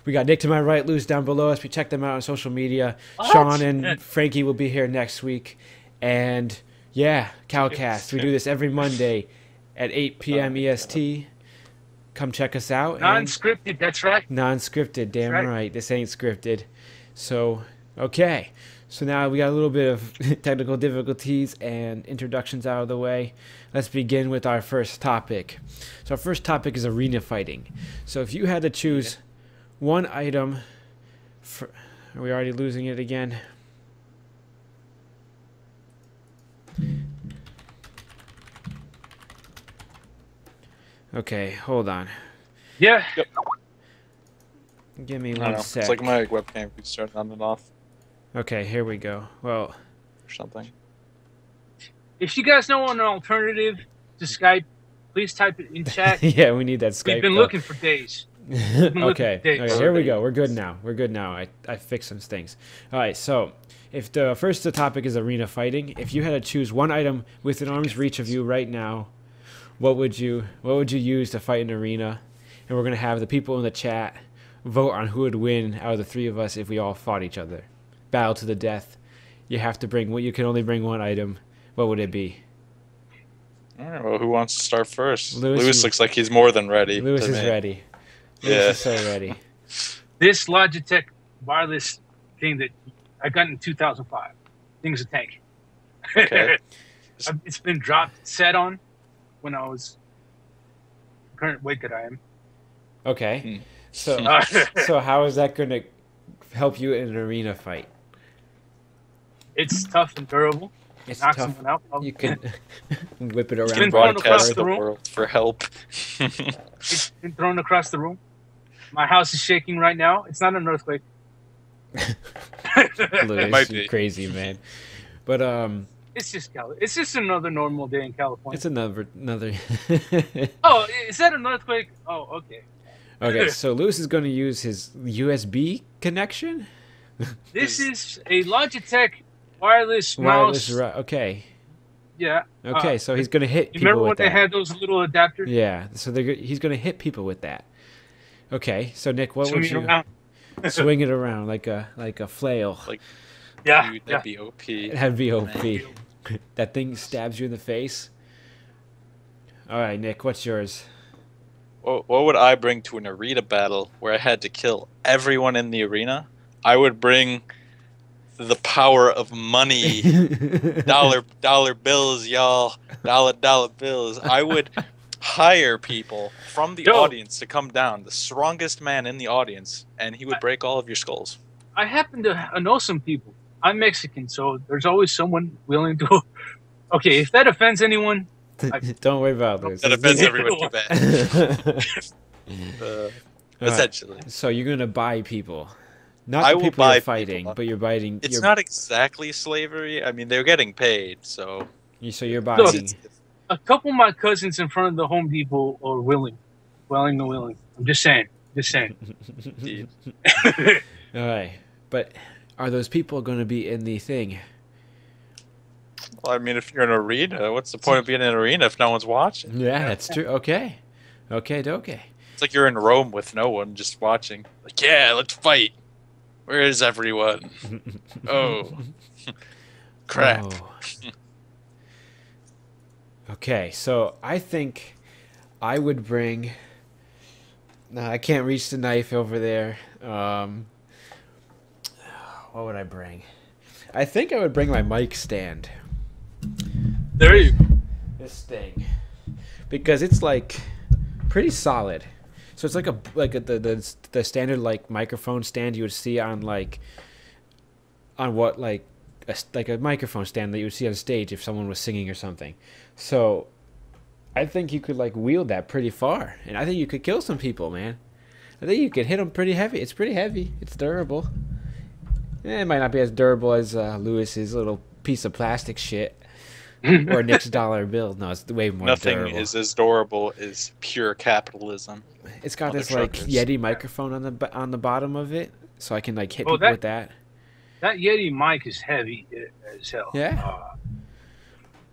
We got Nick to my right, Lewis down below us. We check them out on social media. What? Sean and Frankie will be here next week. And yeah, CowCast. We do this every Monday at 8 p.m. EST. Come check us out. Non-scripted, that's right. Non-scripted, damn right. right. This ain't scripted. So, okay. So now we got a little bit of technical difficulties and introductions out of the way. Let's begin with our first topic. So our first topic is arena fighting. So if you had to choose one item, are we already losing it again? Okay, hold on. Yeah. Yep. Give me I don't one know. sec. It's like my webcam keeps turning on and off Okay, here we go. Well, or something. If you guys know an alternative to Skype, please type it in chat. yeah, we need that Skype. We've been though. looking for days. Okay, days. here we go. We're good now. We're good now. I fixed some things. All right, so if the topic is arena fighting, if you had to choose one item within arm's reach of you right now, what would you use to fight an arena? And we're gonna have the people in the chat vote on who would win out of the three of us if we all fought each other. Battle to the death. You have to bring. You can only bring one item. What would it be? All right, well, who wants to start first? Lewis, Lewis looks like he's more than ready. Lewis to is me. ready. Yeah. Lewis is so ready. This Logitech wireless thing that I got in 2005. Thing's a tank. Okay. It's been dropped, set on when I was the current weight that I am. Okay. So so how is that going to help you in an arena fight? It's tough and durable. It's Knock tough. someone out. You can whip it around. been thrown across Broadcast the the room. world for help. It's been thrown across the room. My house is shaking right now. It's not an earthquake. Lewis, might you be. crazy man. But It's just another normal day in California. it's another Oh, is that an earthquake? Oh, okay. Okay, so Lewis is going to use his USB connection? This is a Logitech wireless mouse. Okay. Yeah. Okay, so he's going to hit You people remember with when they that. had those little adapters? Yeah, so he's going to hit people with that. Okay, so Nick, what would Swinging you around. swing it around like a flail? Like, Yeah. dude, Yeah. that'd be OP. That'd be OP. That thing stabs you in the face. All right, Nick, what's yours? What would I bring to an arena battle where I had to kill everyone in the arena? I would bring the power of money. dollar bills, y'all. Dollar bills. I would hire people from the audience to come down, the strongest man in the audience, and he would break all of your skulls. I happen to know some people. I'm Mexican, so there's always someone willing to. Okay, if that offends anyone, Don't worry about this. That offends everyone too bad. All right, Essentially. so you're gonna buy people, not I the will people buy you're fighting, people. but you're buying. It's not exactly slavery. I mean, they're getting paid, so. So you're buying. Look, a couple of my cousins in front of the Home Depot are willing. I'm just saying. Indeed. All right, but are those people going to be in the thing? Well, I mean, if you're in an arena, what's the point of being in an arena if no one's watching? Yeah, that's true. Okay. It's like you're in Rome with no one just watching. Like, yeah, let's fight. Where is everyone? Oh. Crap. Oh. Okay, so I think I would bring. No, I can't reach the knife over there. What would I bring? I think I would bring my mic stand. There you go. This thing, because it's like pretty solid. So it's like the standard like microphone stand you would see on a microphone stand that you would see on stage if someone was singing or something. So I think you could like wield that pretty far, and I think you could kill some people, man. I think you could hit them pretty heavy. It's pretty heavy. It's durable. It might not be as durable as Lewis's little piece of plastic shit or Nick's dollar bill. No, it's way more Nothing durable. is as durable as pure capitalism. It's got this Mother like truckers. Yeti microphone on the bottom of it, so I can like hit Oh, people with that. That Yeti mic is heavy as hell. Yeah.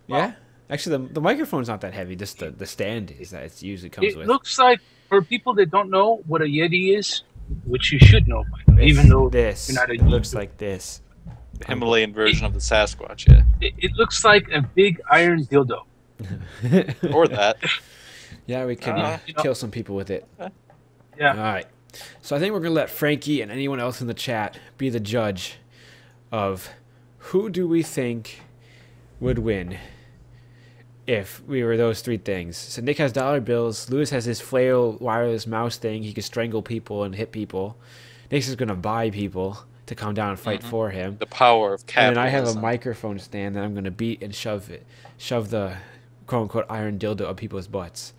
Yeah. Actually, the microphone's not that heavy. Just the stand is that it usually comes It with. looks like, for people that don't know what a Yeti is, which you should know by now, even though this, you're not a it looks YouTuber. like this. The Himalayan version of the Sasquatch, yeah. It looks like a big iron dildo. Or that. Yeah, we can You know- kill some people with it. Yeah. All right. So I think we're going to let Frankie and anyone else in the chat be the judge of who do we think would win if we were those three things. So Nick has dollar bills. Lewis has his flail wireless mouse thing. He can strangle people and hit people. Nick's is going to buy people to come down and fight for him. The power of And capitalism. then I have a microphone stand that I'm going to beat and shove the quote-unquote iron dildo up people's butts.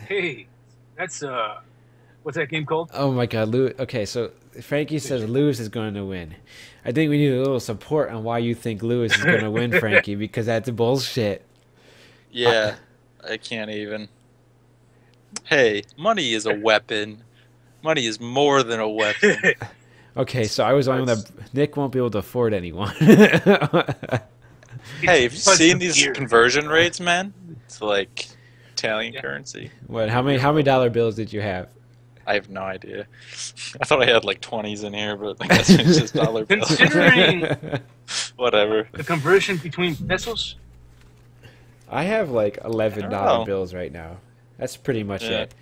Hey, that's what's that game called? Oh my God, Lewis. Okay, so Frankie says Lewis is going to win. I think we need a little support on why you think Lewis is going to win, Frankie, because that's bullshit. Yeah, I can't even. Hey, money is a weapon. Money is more than a weapon. Okay, so I was on that Nick won't be able to afford anyone. Hey, have you Plus seen the these beer. conversion rates, man? It's like Italian currency. What? How many dollar bills did you have? I have no idea. I thought I had like 20s in here, but I guess it's just dollar bills. Considering Whatever. the conversion between pesos, I have like I $11 don't know. bills right now. That's pretty much Yeah. it.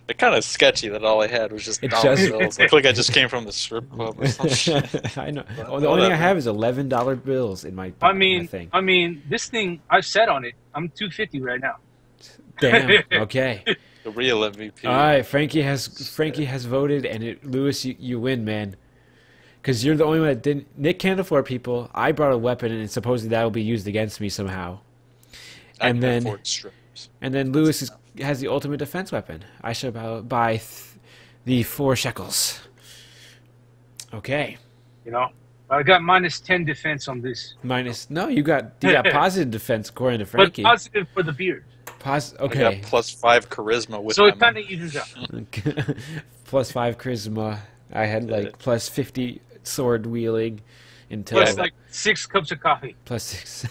It's kind of sketchy that all I had was just It dollar just- bills. Looked like I just came from the strip club or something. I know. But Oh, the only thing I whatever. have is $11 bills in my I my mean, thing. this thing I've sat on it. I'm 250 right now. Damn. Okay. The real MVP. All right, Frankie has voted, and Lewis, you win, man. Because you're the only one that didn't. Nick can't afford people. I brought a weapon, and supposedly that will be used against me somehow. I and can then- afford strips. And then Lewis has the ultimate defense weapon. I shall buy the 4 shekels. Okay. You know, I got minus 10 defense on this, Minus. No, you got positive defense according to but Frankie. positive for the beard. I Okay. got plus 5 charisma with So my it kind of evens out. Plus 5 charisma. I had like plus 50 sword wielding until Plus like 6 cups of coffee. plus 6.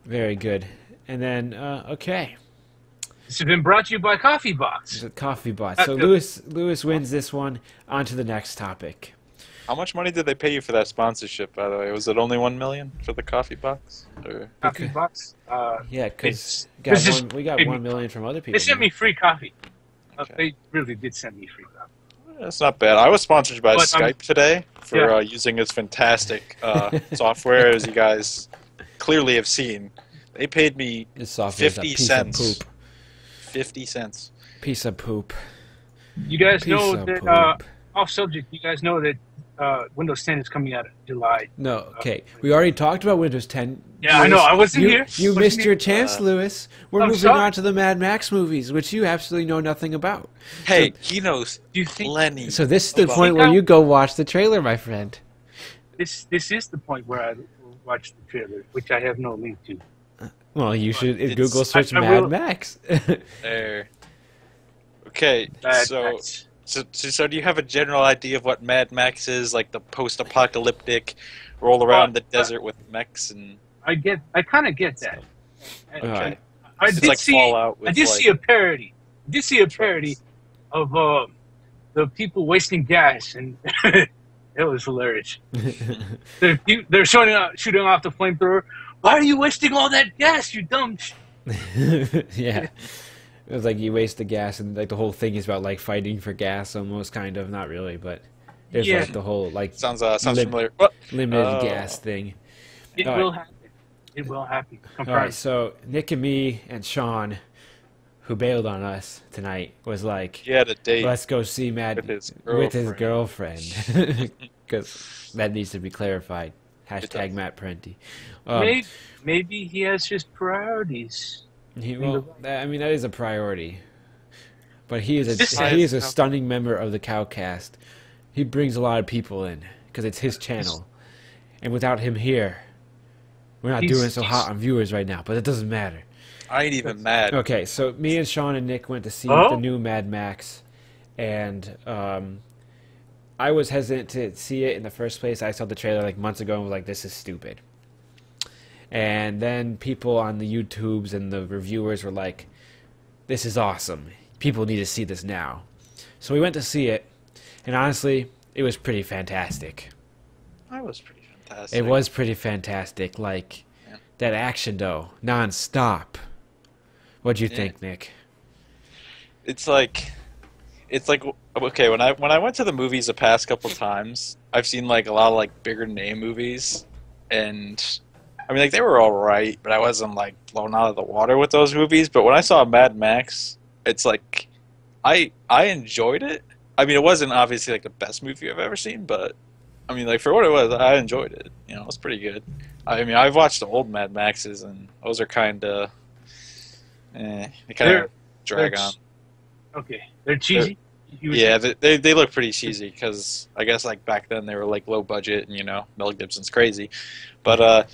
Very good. And then okay, This has been brought to you by Coffee Box. the coffee bot. So Lewis wins this one. On to the next topic. How much money did they pay you for that sponsorship, by the way? Was it only $1 million for the coffee box? Or... Coffee Okay. Box. Yeah, because It's- we got it- 1 million from other people. They sent me free coffee. Okay. They really did send me free coffee. That's not bad. I was sponsored by But, Skype today for yeah. using its fantastic software, as you guys clearly have seen. They paid me This software is a 50 piece cents. of poop. 50 cents. Piece of poop. You guys Piece know of that, poop. off subject, you guys know that Windows 10 is coming out in July. No, okay. We already talked about Windows 10. Yeah, I know. I wasn't you, here. You Wasn't missed here. your chance, Lewis. We're I'm moving sorry. on to the Mad Max movies, which you absolutely know nothing about. Hey, he knows Do you think plenty. So this is the About- point where you go watch the trailer, my friend. this is the point where I watched the trailer, which I have no link to. Well, you should It's- Google search I Mad will- Max. There. Okay, Mad so, Max. so do you have a general idea of what Mad Max is? Like the post-apocalyptic, roll around the desert with mechs and... I kind of get that. And- All right. I It's did like see. Fallout with I did like, see a parody. I did see a parody of the people wasting gas, and it was hilarious. They're shooting off the flamethrower. Why are you wasting all that gas, you dumb? Yeah. It was like you waste the gas, and like the whole thing is about like fighting for gas, almost kind of, not really, but there's Yeah. like the whole like sounds Lim- familiar. What? limited Oh. gas thing. It All will right. happen. It will happen. All right, Confirmed. so Nick and me and Sean, who bailed on us tonight, was like, He had a date. let's go see Mad With his girlfriend, because that needs to be clarified. Hashtag does. Matt Parenti. Maybe he has his priorities. Well, I mean that is a priority, but he is This he is a is- stunning member of the CowCast. He brings a lot of people in because it's his channel, and without him here, we're not doing so hot on viewers right now. But it doesn't matter. I ain't even mad. Okay, so me and Sean and Nick went to see Oh? the new Mad Max, and I was hesitant to see it in the first place. I saw the trailer like months ago and was like, "This is stupid." And then people on the YouTubes and the reviewers were like, "This is awesome. people need to see this now. So we went to see it, and honestly, it was pretty fantastic. That was pretty fantastic. It was pretty fantastic. Like, that action, though, non-stop. What'd you think, Nick? It's like, okay, when I went to the movies the past couple times, I've seen like a lot of like bigger name movies, and I mean like they were all right, but I wasn't like blown out of the water with those movies. But when I saw Mad Max, it's like I enjoyed it. I mean, it wasn't obviously like the best movie I've ever seen, but I mean, like for what it was, I enjoyed it. You know, it was pretty good. I mean, I've watched the old Mad Maxes, and those are kind of, they kind of drag on. Okay, they're cheesy. Yeah, they look pretty cheesy because I guess like back then they were like low budget, and you know Mel Gibson's crazy, but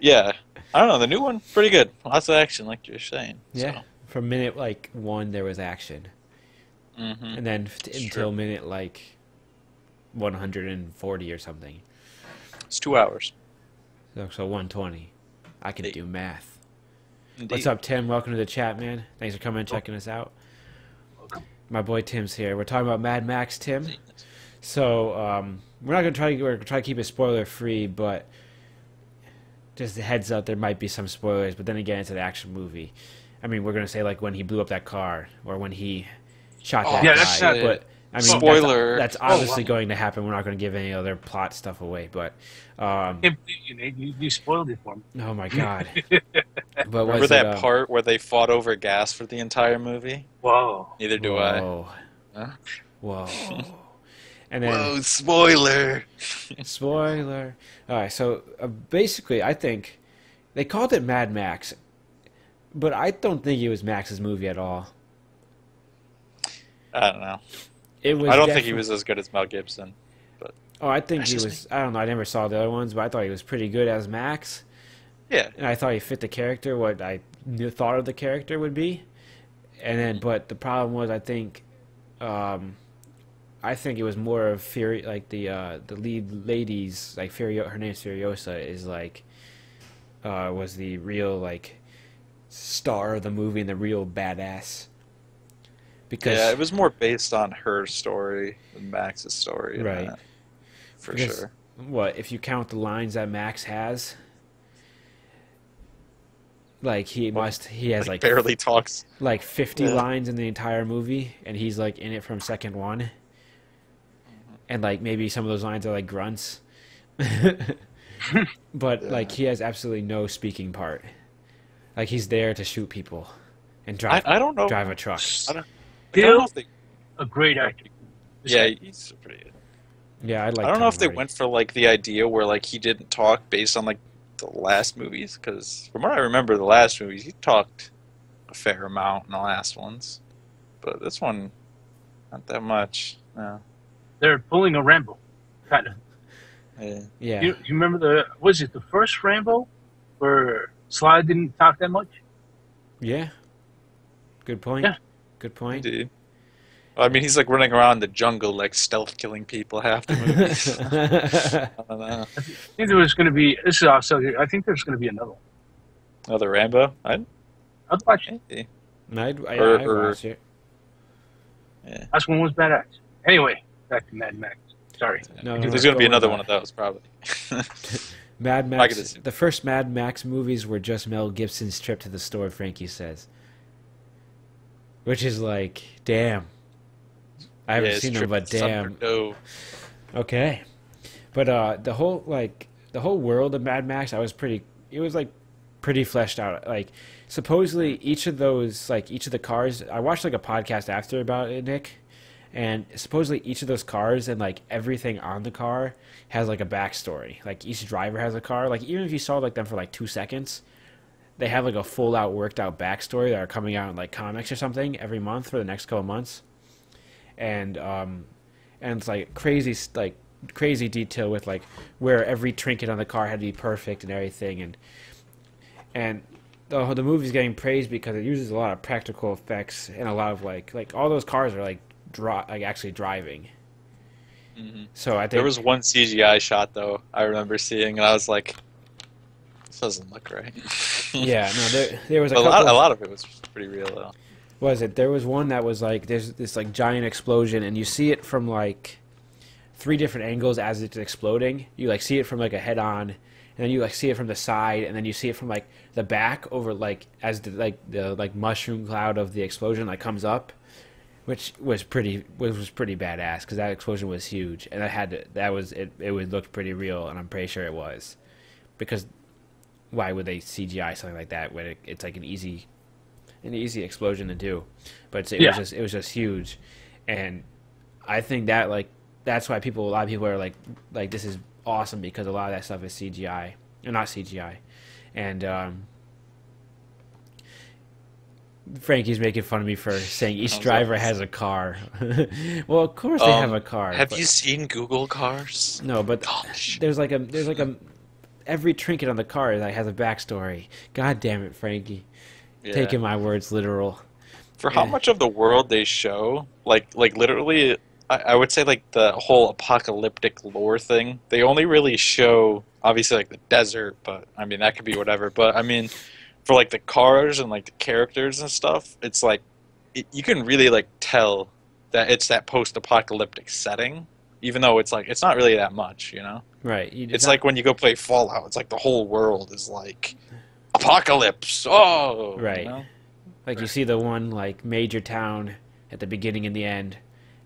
yeah, I don't know, the new one pretty good, lots of action like you're saying. Yeah, so. From minute like 1 there was action, and then until minute like 140 or something. It's 2 hours. So 120. I can do math. Indeed. What's up, Tim? Welcome to the chat, man. Thanks for coming and checking us out. My boy Tim's here. We're talking about Mad Max, Tim. So we're not gonna try to keep it spoiler free, but just a heads up, there might be some spoilers. But then again, it's an action movie. I mean, we're gonna say like when he blew up that car or when he shot that guy. That's not, but I mean, spoiler. That's obviously going to happen. We're not going to give any other plot stuff away. But you spoiled it for me. Oh my god! But remember that part where they fought over gas for the entire movie? Whoa! Neither do I. Huh? Whoa! And then whoa! Spoiler! Spoiler! All right. So basically, I think they called it Mad Max, but I don't think it was Max's movie at all. I don't know. It was. I don't think he was as good as Mel Gibson. But I think he was. I don't know. I never saw the other ones, but I thought he was pretty good as Max. Yeah. And I thought he fit the character, what I thought of the character would be. And then, but the problem was, I think it was more of Fury, like the lead ladies, like her name's Furiosa, is like was the real like star of the movie and the real badass. Because yeah, it was more based on her story than Max's story. Right. For sure. What, if you count the lines that Max has, like he has like barely talks. Like 50 lines in the entire movie, and he's like in it from second one. And like maybe some of those lines are like grunts. But like he has absolutely no speaking part. Like he's there to shoot people and drive a truck. Still a great actor. Yeah, he's pretty good. Yeah, I don't know if they went for like the idea where like he didn't talk based on like the last movies, because from what I remember, the last movies he talked a fair amount in the last ones, but this one not that much. No. They're pulling a Rambo, kind of. Yeah. You remember the first Rambo where Sly didn't talk that much? Yeah. Good point. Yeah. Good point. Indeed. Well, I mean, he's like running around the jungle, like stealth killing people half the movie. I don't know. I think there was going to be. This is also. I think there's going to be another one. Another Rambo? I'd watch it. I'd watch it. Yeah. Last one was badass. Anyway, back to Mad Max. Sorry. No, there's going to be another one of those, probably. Mad Max. The first Mad Max movies were just Mel Gibson's trip to the store, Frankie says. Which is like, damn. I haven't seen them, but damn. Okay. But the whole world of Mad Max, it was like pretty fleshed out. Like supposedly each of the cars, I watched like a podcast after about it, Nick, and supposedly each of those cars and like everything on the car has like a backstory. Like each driver has a car. Like even if you saw like them for like 2 seconds, they have like a full out worked out backstory that are coming out in like comics or something every month for the next couple months. And it's like crazy detail with like where every trinket on the car had to be perfect and everything, and the movie's getting praised because it uses a lot of practical effects and a lot of like all those cars are like actually driving. Mm-hmm. So I think there was one CGI shot though I remember seeing, and I was like, this doesn't look right. Yeah, no, there was a lot of it was pretty real though. was it? There was one that was like there's this like giant explosion, and you see it from like 3 different angles as it's exploding. You like see it from like a head on, and then you like see it from the side, and then you see it from like the back over like as the mushroom cloud of the explosion like comes up, which was pretty badass because that explosion was huge, and it would look pretty real, and I'm pretty sure it was, because why would they CGI something like that when it's like an easy explosion to do? But it was just huge, and I think that like that's why a lot of people are like this is awesome, because a lot of that stuff is CGI or not CGI, and Frankie's making fun of me for saying each driver has a car. Well, of course they have a car. Have you seen Google cars? No, but Gosh. there's like a every trinket on the car that has a backstory. God damn it, Frankie. Yeah. Taking my words literal. For how much of the world they show, like literally, I would say like the whole apocalyptic lore thing, they only really show, obviously, like the desert, but I mean, that could be whatever. But I mean, for like the cars and like the characters and stuff, it's like, you can really like tell that it's that post-apocalyptic setting, even though it's like, it's not really that much, you know? Right. It's like when you go play Fallout, it's like the whole world is like, apocalypse, oh! Right. You know? Like you see the one like major town at the beginning and the end,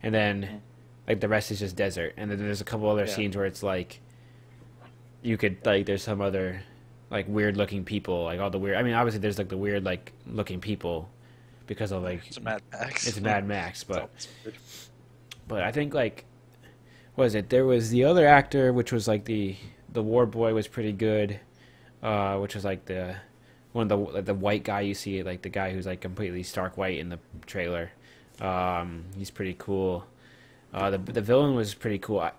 and then like the rest is just desert. And then there's a couple other scenes where it's like you could like there's some other like weird looking people, like all the weird. I mean, obviously there's like the weird like looking people because of like It's Mad Max. It's Mad Max, but I think like what was it? There was the other actor, which was like the war boy was pretty good, which was like the one of the white guy you see, like the guy who's like completely stark white in the trailer. He's pretty cool. The villain was pretty cool.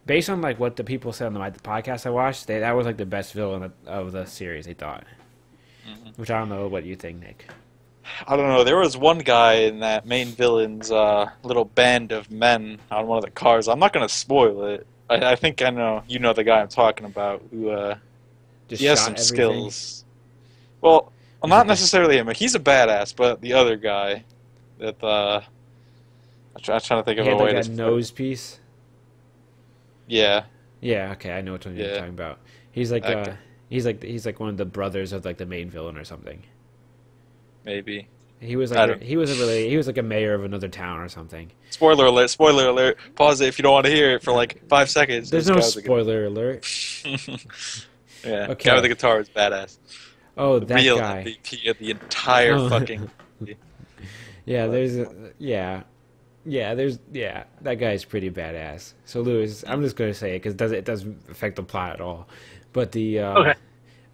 Based on like what the people said on the podcast I watched, that was like the best villain of the series. They thought, which I don't know what you think, Nick. I don't know. There was one guy in that main villain's little band of men on one of the cars. I'm not going to spoil it. I think I know. You know the guy I'm talking about. Who Just he has shot some everything. skills. Well, not necessarily him. He's a badass, but the other guy that I'm trying to think of He a had way like to. a nose piece. Yeah. Yeah, okay, I know what you're talking about. He's like Actor. he's like one of the brothers of like the main villain or something. Maybe. He was I like don't- he was like a mayor of another town or something. Spoiler alert! Spoiler alert! Pause it if you don't want to hear it for like 5 seconds. There's This no guy with the spoiler alert. Yeah, Okay. guy with the guitar is badass. Oh, The that real guy. MVP of the entire Oh. fucking. Yeah, that guy's pretty badass. So Lewis, I'm just gonna say it because it doesn't affect the plot at all. But the Okay.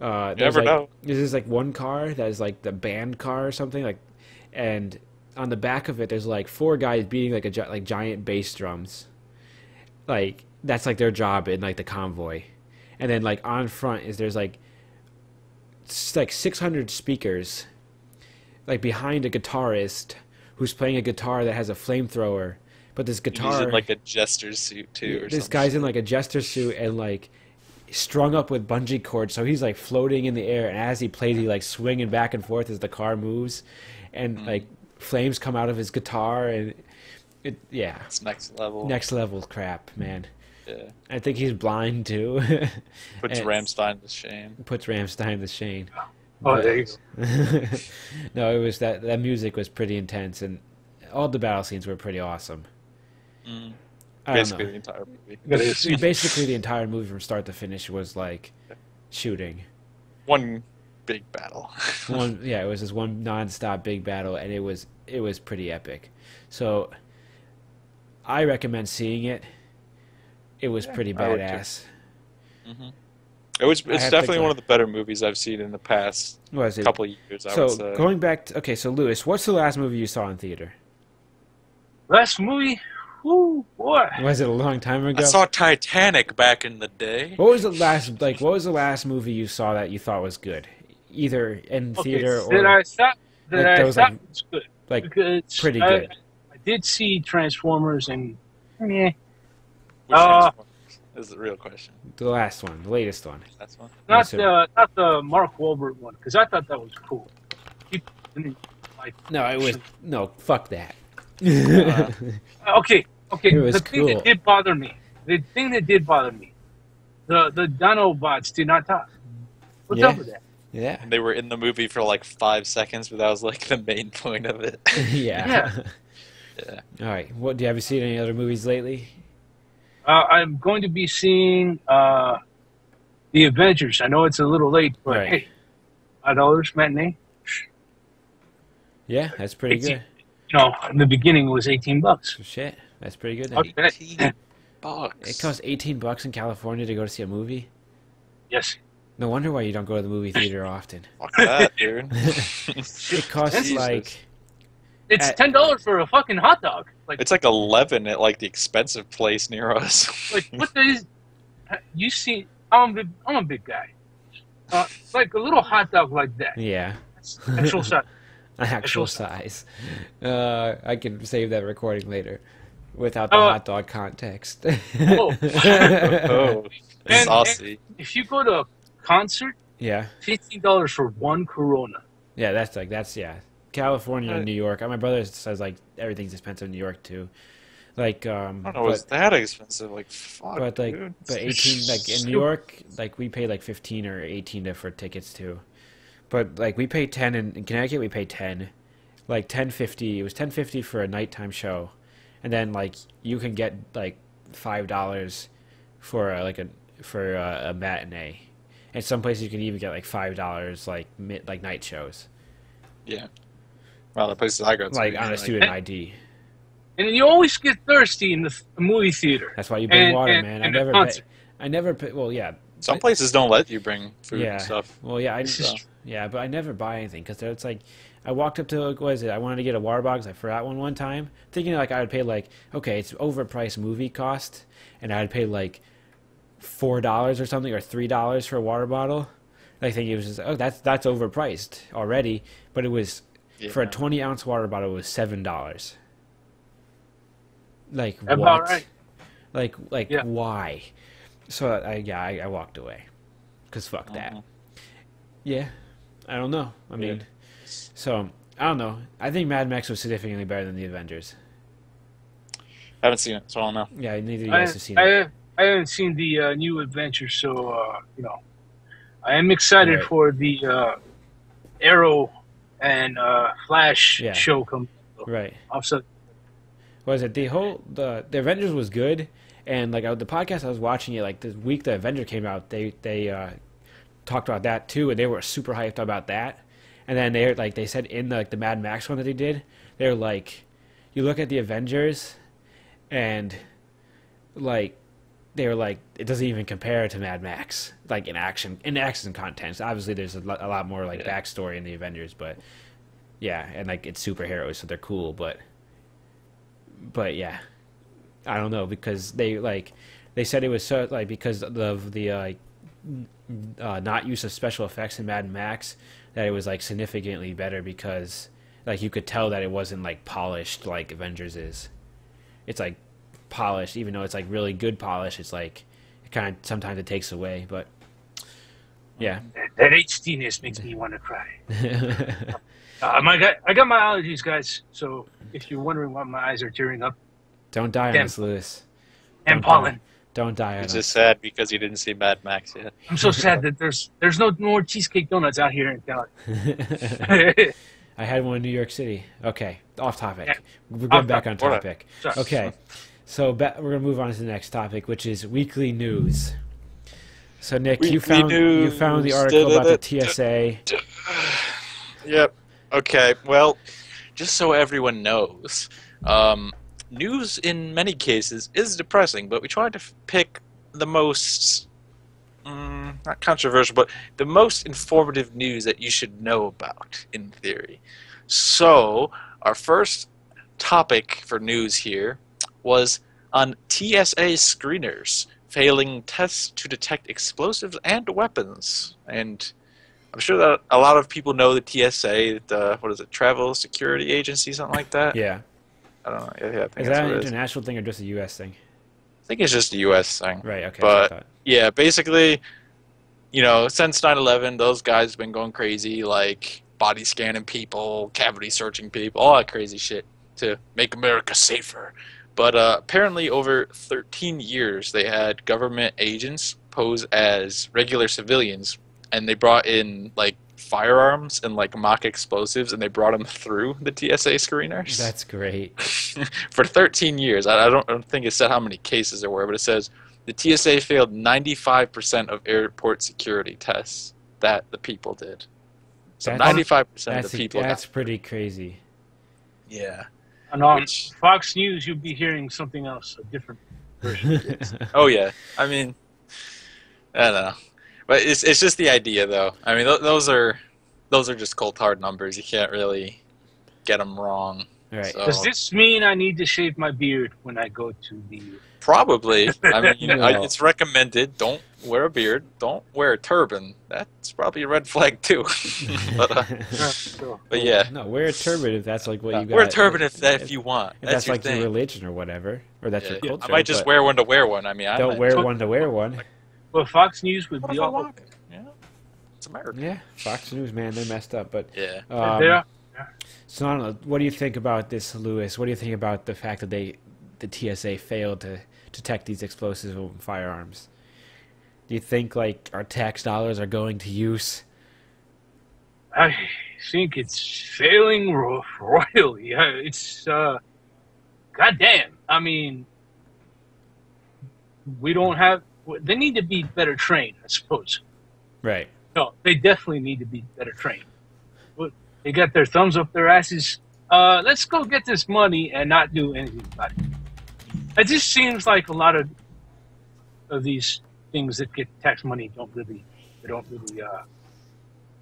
there's never like, know. There's this like one car that is like the band car or something like, and on the back of it there's like 4 guys beating like like giant bass drums. Like that's like their job in like the convoy, and then like on front there's like 600 speakers, like behind a guitarist who's playing a guitar that has a flamethrower, but this He's guitar in like a jester's suit too, or this something. guy's in like a jester suit and like strung up with bungee cords, so he's like floating in the air, and as he plays he like swinging back and forth as the car moves, and like flames come out of his guitar, and It's next level. next level crap, man. Yeah. I think he's blind too. Puts And Rammstein to shame. puts Rammstein to shame. Oh, there you go. No, it was that music was pretty intense, and all the battle scenes were pretty awesome. I don't Basically know. the entire movie. Gotta see. Basically, the entire movie from start to finish was like shooting. One big battle. It was this one non-stop big battle, and it was pretty epic. So I recommend seeing it. It was pretty I would too. badass. It's have to definitely go. one of the better movies I've seen in the past What was it? couple of years, I So would say. going back to, okay, so Lewis, what's the last movie you saw in theater? Last movie? Ooh, boy. Was it a long time ago? I saw Titanic back in the day. What was the last movie you saw that you thought was good? Either in theater Okay, or I thought like that those, I thought like- it was good. like Because pretty good. I did see Transformers and Which Transformers is the real question. the last one, the latest one. That's one. not Yes, sir. the Mark Wahlberg one, because I thought that was cool. People didn't No, it was no. Fuck that. Okay. It was the thing cool. that did bother me. The Dinobots did not talk. What's Yeah. up with that? Yeah. And they were in the movie for like 5 seconds, but that was like the main point of it. Yeah. Yeah. All right. What have you seen any other movies lately? I'm going to be seeing The Avengers. I know it's a little late, but Right. hey, $5 matinee. Yeah, that's pretty 18. good. You know, in the beginning it was $18. Shit, that's pretty good. Then. Okay. $18. It costs $18 in California to go to see a movie. Yes. No wonder why you don't go to the movie theater often. Fuck that, dude. It costs Jesus. like It's At- $10 for a fucking hot dog. Like, It's like 11 at like the expensive place near us. like what is? You see, I'm a big guy. Like a little hot dog like that. yeah, That's actual size. actual size. I can save that recording later without the Oh. hot dog context. Oh. Oh, And- saucy. If you go to a concert, yeah, $15 for one Corona. yeah, that's California and Right. New York. My brother says like everything's expensive in New York too. Like I don't know, it's that expensive. Like, fuck, but like dude. but 18 like in New York like we pay like 15 or 18 for tickets too. But like we pay 10 in Connecticut we pay 10. Like 10.50. It was 10.50 for a nighttime show. And then like you can get like $5 for a matinee. And some places you can even get like $5 like night shows. Yeah. Well, the places I go to. Like you on a know, student ID. And you always get thirsty in the movie theater. That's why you bring And- water, and- man. and the concert. Well, yeah. some places don't let you bring food Yeah. and stuff. Well, yeah, So, yeah, but I never buy anything because it's like I walked up to what is it? I wanted to get a water bottle 'cause I forgot one time, thinking like I would pay like okay, it's overpriced movie cost, and I'd pay like $4 or something or $3 for a water bottle. I think it was just that's overpriced already, but it was for a yeah. 20-ounce water bottle it was $7. Like About what? right. Like Yeah. why? So I walked away because fuck that. Mhm. Yeah, I don't know. I Yeah. mean, so I don't know. I think Mad Max was significantly better than the Avengers. Haven't seen it, so I don't know. Yeah, neither of you guys have seen it. I haven't seen the new adventure, so you know, I am excited Right. for the Arrow and Flash Yeah. show coming. Right? Also, Was it the Avengers was good, and like the podcast I was watching it like the week the Avenger came out, they talked about that too, and they were super hyped about that. And then they said in the Mad Max one that they did, they're like, you look at the Avengers, and like they were like it doesn't even compare to Mad Max like in action content. So obviously there's a lot more like Yeah. backstory in the Avengers, but yeah, and like it's superheroes, so they're cool, but yeah, I don't know because they said it was so like because of the not use of special effects in Mad Max that it was like significantly better because like you could tell that it wasn't like polished like Avengers is. It's like polished, even though it's like really good polish. It's like it kind of sometimes it takes away, but yeah. that HDness makes me want to cry. I got my allergies, guys. So if you're wondering why my eyes are tearing up, Don't die on Damn. us, Lewis. and Don't pollen. Don't die on It's us. just sad because you didn't see Mad Max yet. I'm so sad that there's no more cheesecake donuts out here in Cali. I had one in New York City. Okay, off topic. Yeah. We're Off going back on topic. topic. Sorry. Okay, so we're gonna move on to the next topic, which is weekly news. So Nick, you Weekly found the news. article about the TSA. Yep. Okay. Well, just so everyone knows, news in many cases is depressing, but we tried to pick the most, not controversial, but the most informative news that you should know about, in theory. So, our first topic for news here was on TSA screeners failing tests to detect explosives and weapons. And I'm sure that a lot of people know the TSA, what is it, Travel Security Agency, something like that? Yeah, I don't know. Yeah, I think is that's that what an it is. international thing or just a U.S. thing? I think it's just a U.S. thing. Right. Okay. But- that's what I thought. Yeah, basically, since 9/11, those guys have been going crazy, like body scanning people, cavity searching people, all that crazy shit to make America safer. But apparently over 13 years, they had government agents pose as regular civilians, and they brought in like firearms and like mock explosives, and they brought them through the TSA screeners. That's great. For 13 years. I don't think it said how many cases there were, but it says the TSA failed 95% of airport security tests that the people did. So 95% of the people. That's pretty crazy. Yeah. And on Fox News, you'll be hearing something else, a different version. Oh yeah. I mean, I don't know, but it's just the idea, though. I mean, those are just cold hard numbers. You can't really get them wrong. Right. So. Does this mean I need to shave my beard when I go to the? Probably. I mean, you know, No. it's recommended. Don't wear a beard. Don't wear a turban. That's probably a red flag too. but yeah. No, wear a turban if that's like what you got. Wear a turban if you want. If that's your like thing. your religion or whatever, or that's your culture. I might just but wear one to wear one. I mean, I don't might wear just- one to wear one. Well, Fox News would What be if I all. want it? Yeah. It's America. Yeah, Fox News, man, they're messed up. But Yeah. They are. so I don't know. What do you think about this, Lewis? What do you think about the fact that the TSA failed to detect these explosives and firearms? Do you think like our tax dollars are going to use? I think it's failing royally. It's goddamn. I mean, we don't have. They need to be better trained, I suppose. Right. No, they definitely need to be better trained. But they got their thumbs up their asses. Let's go get this money and not do anything about it. It just seems like a lot of these things that get tax money don't really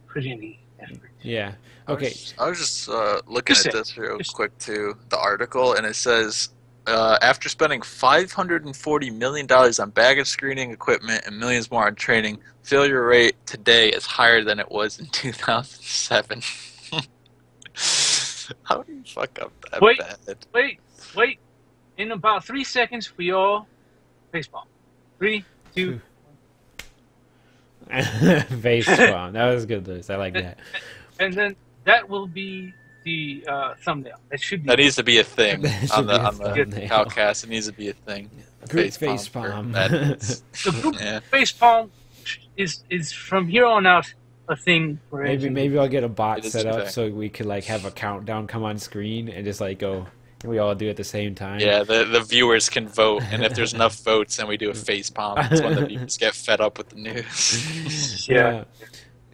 put any effort. Yeah. Okay. I was just looking Just at say- this real just- quick too, the article, and it says after spending $540 million on baggage screening equipment and millions more on training, failure rate today is higher than it was in 2007. How do you fuck up that Wait. bad? Wait. In about 3 seconds, we all baseball. 3, 2. Face bomb. That was good, Lewis. I like that. And then that will be the thumbnail. That should be. That needs to be a thing That should on be a the thumbnail. CowCast. It needs to be a thing. Group Face face palm palm. for admins. The group Yeah. face palm is from here on out a thing for Maybe I'll get a bot It is set up today. so we could like have a countdown come on screen and just like go. And we all do it at the same time. Yeah, the viewers can vote, and if there's enough votes, then we do a face palm. That's when the viewers get fed up with the news. Yeah.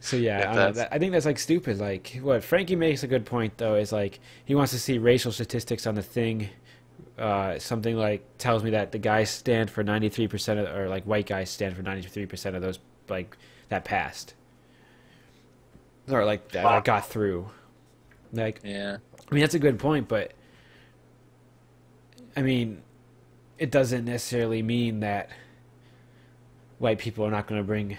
So yeah, Yeah, I, don't know, that's- I think that's like stupid. Like what Frankie makes a good point though is like he wants to see racial statistics on the thing. Something like tells me that the guys stand for 93% of, or like white guys stand for 93% of those like that passed, or like that got through. Like Yeah. I mean that's a good point, but I mean it doesn't necessarily mean that white people are not going to bring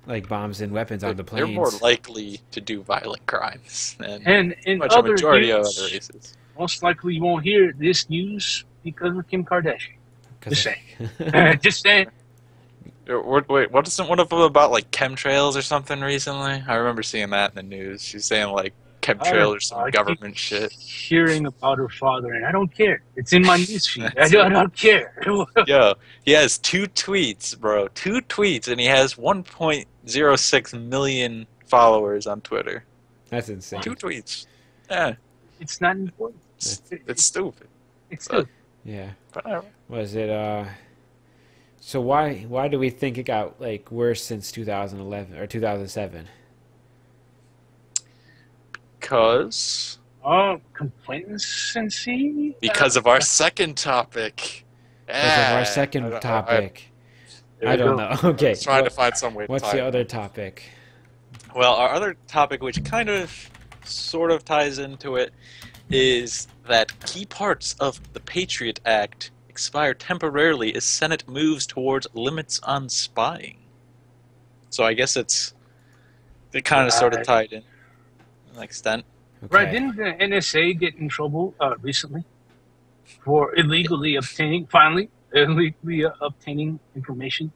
like bombs and weapons on the They're planes. more likely to do violent crimes than And in much a other majority of news, other races. most likely you won't hear this news because of Kim Kardashian. 'Cause Just of- saying. Just saying. Wait, what isn't one of them about like chemtrails or something recently? I remember seeing that in the news. She's saying like chemtrail or some I government keep shit. Hearing about her father, and I don't care. It's in my newsfeed. I don't care. Yo, he has 2 tweets, bro. 2 tweets, and he has 1.06 million followers on Twitter. That's insane. 2 tweets. Yeah, It's not important. it's stupid. It's good. Yeah. But I- Was it so why do we think it got like worse since 2011 or 2007? Because Complacency? because of our second topic. Because of our Yeah. second topic. There I you don't go. know. Okay. Trying to find some way to What's tie the it. other topic? Well, our other topic, which kind of sort of ties into it, is that key parts of the Patriot Act expire temporarily as Senate moves towards limits on spying. So I guess they kind of sort of tied in to an extent. Okay. Right, didn't the NSA get in trouble recently for illegally obtaining information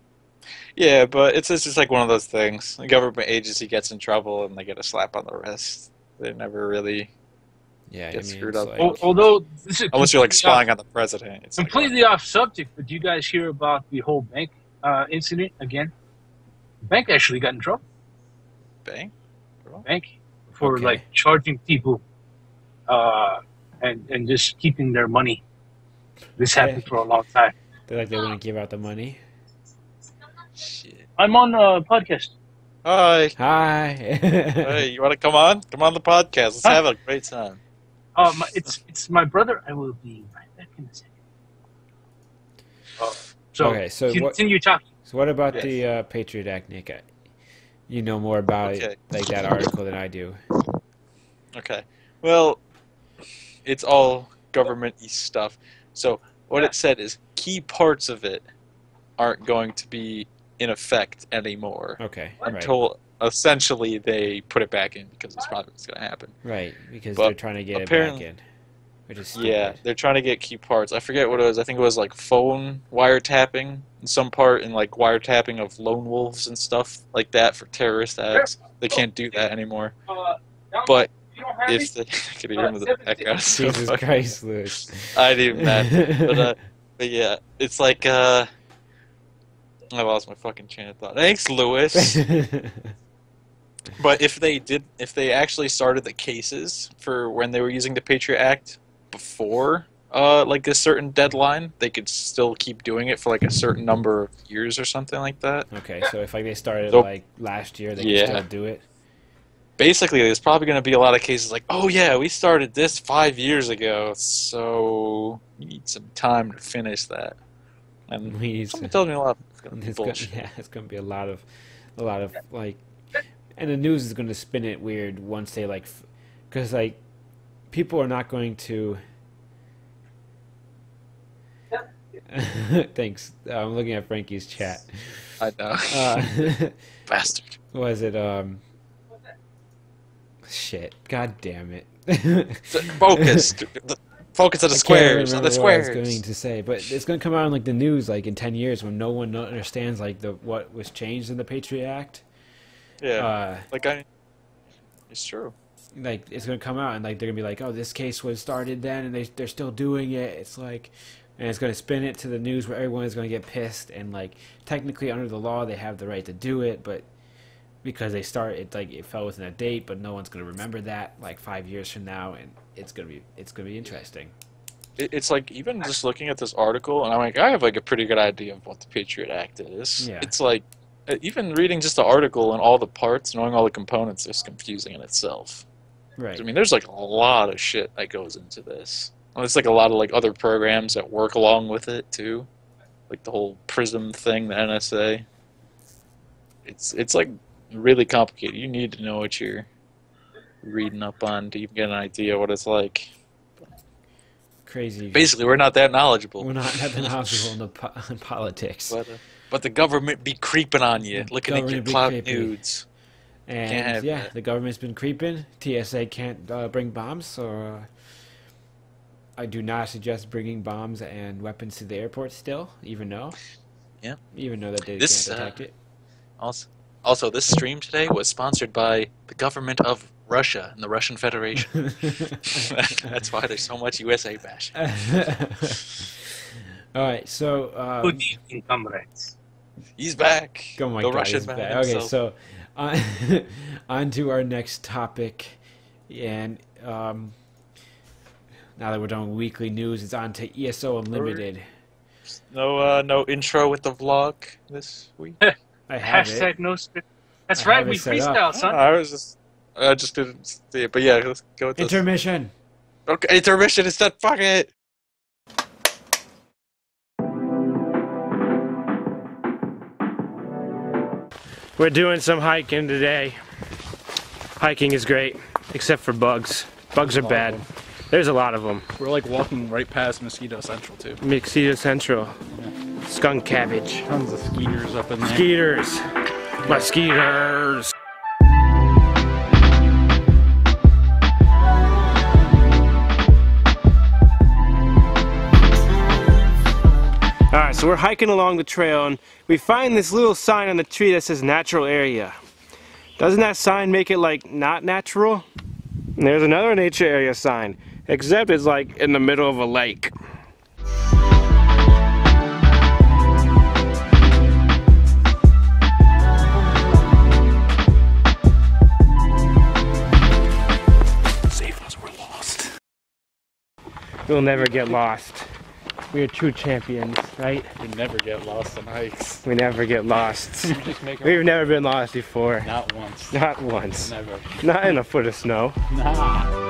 Yeah, but it's just like one of those things. A government agency gets in trouble and they get a slap on the wrist. They never really Yeah, get screwed up. Although this is Unless you're like spying on the president. It's completely off subject, but do you guys hear about the whole bank incident again? The bank actually got in trouble. Bang? Bank for Okay. like charging people and just keeping their money. This happened for a long time. They wouldn't give out the money. Shit. I'm on a podcast. Hi. Hi. Hey, you want to come on? Come on the podcast. Let's have a great time. It's my brother. I will be right back in a second. So Okay, so continue talking. So what about Yes. the Patriot Act, Nick? You know more about it, like that article, than I do. Okay. Well, it's all government-y stuff. So what it said is key parts of it aren't going to be in effect anymore Okay, until essentially they put it back in because it's probably what's going to happen. right, because But they're trying to get it back in, which is stupid. Yeah, they're trying to get key parts. I forget what it was. I think it was like phone wiretapping in some part, and like wiretapping of lone wolves and stuff like that for terrorist acts. They can't do that anymore. But if they I could hear the echo. So Jesus Christ, Lewis. I didn't even mad. But yeah, it's like I lost my fucking train of thought. Thanks, Lewis. But if they actually started the cases for when they were using the Patriot Act before like a certain deadline, they could still keep doing it for like a certain number of years or something like that. Okay, so if like they started So- like last year, they can still do it. Basically, there's probably going to be a lot of cases like, oh yeah, we started this 5 years ago, so we need some time to finish that. And someone tells me a lot. It's going to be bullshit. It's gonna be a lot of like, and the news is gonna spin it weird once they like, because like people are not going to. Thanks. I'm looking at Frankie's chat. I know. Bastard. Was it Shit. God damn it. Focus. Focus on the squares. On the What I was squares. going to say, but it's going to come out in like the news like in 10 years when no one understands like what was changed in the Patriot Act. Yeah. It's true. Like it's going to come out and like they're going to be like, oh, this case was started then and they're still doing it. It's like, and it's going to spin it to the news where everyone is going to get pissed, and like technically under the law they have the right to do it, but because they start it like it fell within a date, but no one's going to remember that like 5 years from now, and it's going to be interesting. It's like even just looking at this article, and I'm like, I have like a pretty good idea of what the Patriot Act is. Yeah. It's like even reading just the article and all the parts, knowing all the components, is confusing in itself. Right. I mean, there's like a lot of shit that goes into this. And there's like a lot of like other programs that work along with it too, like the whole PRISM thing, the NSA. It's like really complicated. You need to know what you're reading up on to even get an idea what it's like. Crazy. Basically, we're not that knowledgeable. We're not that knowledgeable in politics. But the government be creeping on you, looking at your Government be cloud creepy. nudes. Can't And have yeah, that. the government's been creeping. TSA can't bring bombs, so I do not suggest bringing bombs and weapons to the airport still, even though that they This, can't detect it. Also, this stream today was sponsored by the government of Russia and the Russian Federation. That's why there's so much USA bashing. All right, so Good evening, comrades. He's back. oh my the God, Russian he's man back. Okay, himself. so on to our next topic, and now that we're done with weekly news, it's on to ESO Unlimited. No intro with the vlog this week. I have it. Hashtag no script. That's I right, have we it set up. freestyle, son. I just didn't see it, but yeah, let's go with this. Intermission. Okay, intermission is that. Fuck it. We're doing some hiking today. Hiking is great, except for bugs. Bugs are bad. There's a lot of them. We're like walking right past Mosquito Central too. Mosquito Central. Skunk cabbage. Tons of skeeters up in there. Skeeters. Mosquitoes. Alright, so we're hiking along the trail and we find this little sign on the tree that says natural area. Doesn't that sign make it like not natural? And there's another nature area sign, except it's like in the middle of a lake. Save us, we're lost. We'll never get lost. We are true champions, right? We never get lost on hikes. We never get lost. We just make our We've never been lost before. Not once. Not once. Never. Not in a foot of snow. Nah.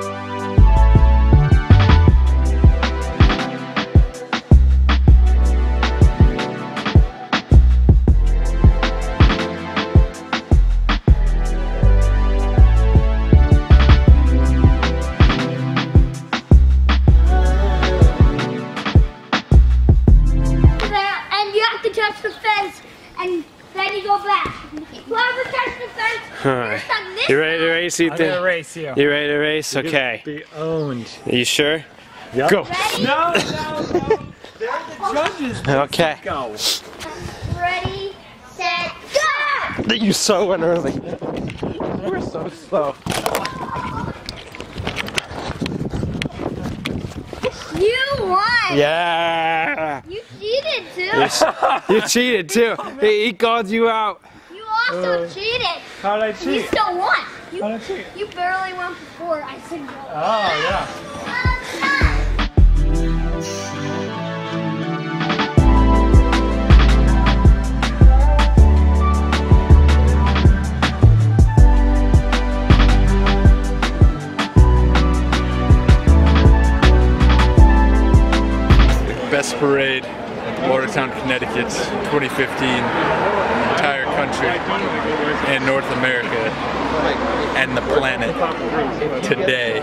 Alright. You ready to race, Ethan? I'm gonna race you. You ready to race? Okay. Be owned. Are you sure? Yep. Go. No. They're the judges. Okay. Go. Ready, set, go! You so went early. We're so slow. You won! Yeah. You cheated too! You cheated too. He called you out. You also cheated! How did I You cheat? still won! How did I cheat? You barely won before I said go. Oh, yeah. Best parade, Watertown, Connecticut, 2015. Entire country and North America and the planet today.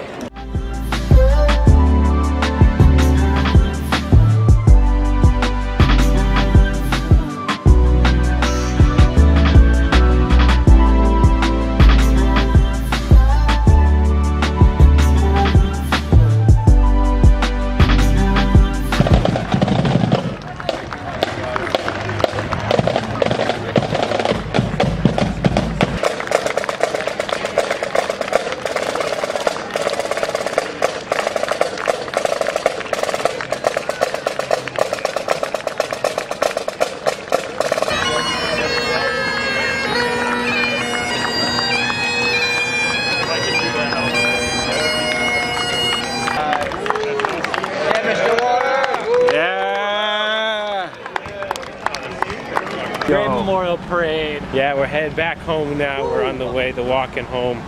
Great Memorial Parade. Yeah, we're headed back home now. We're on the way to walking home.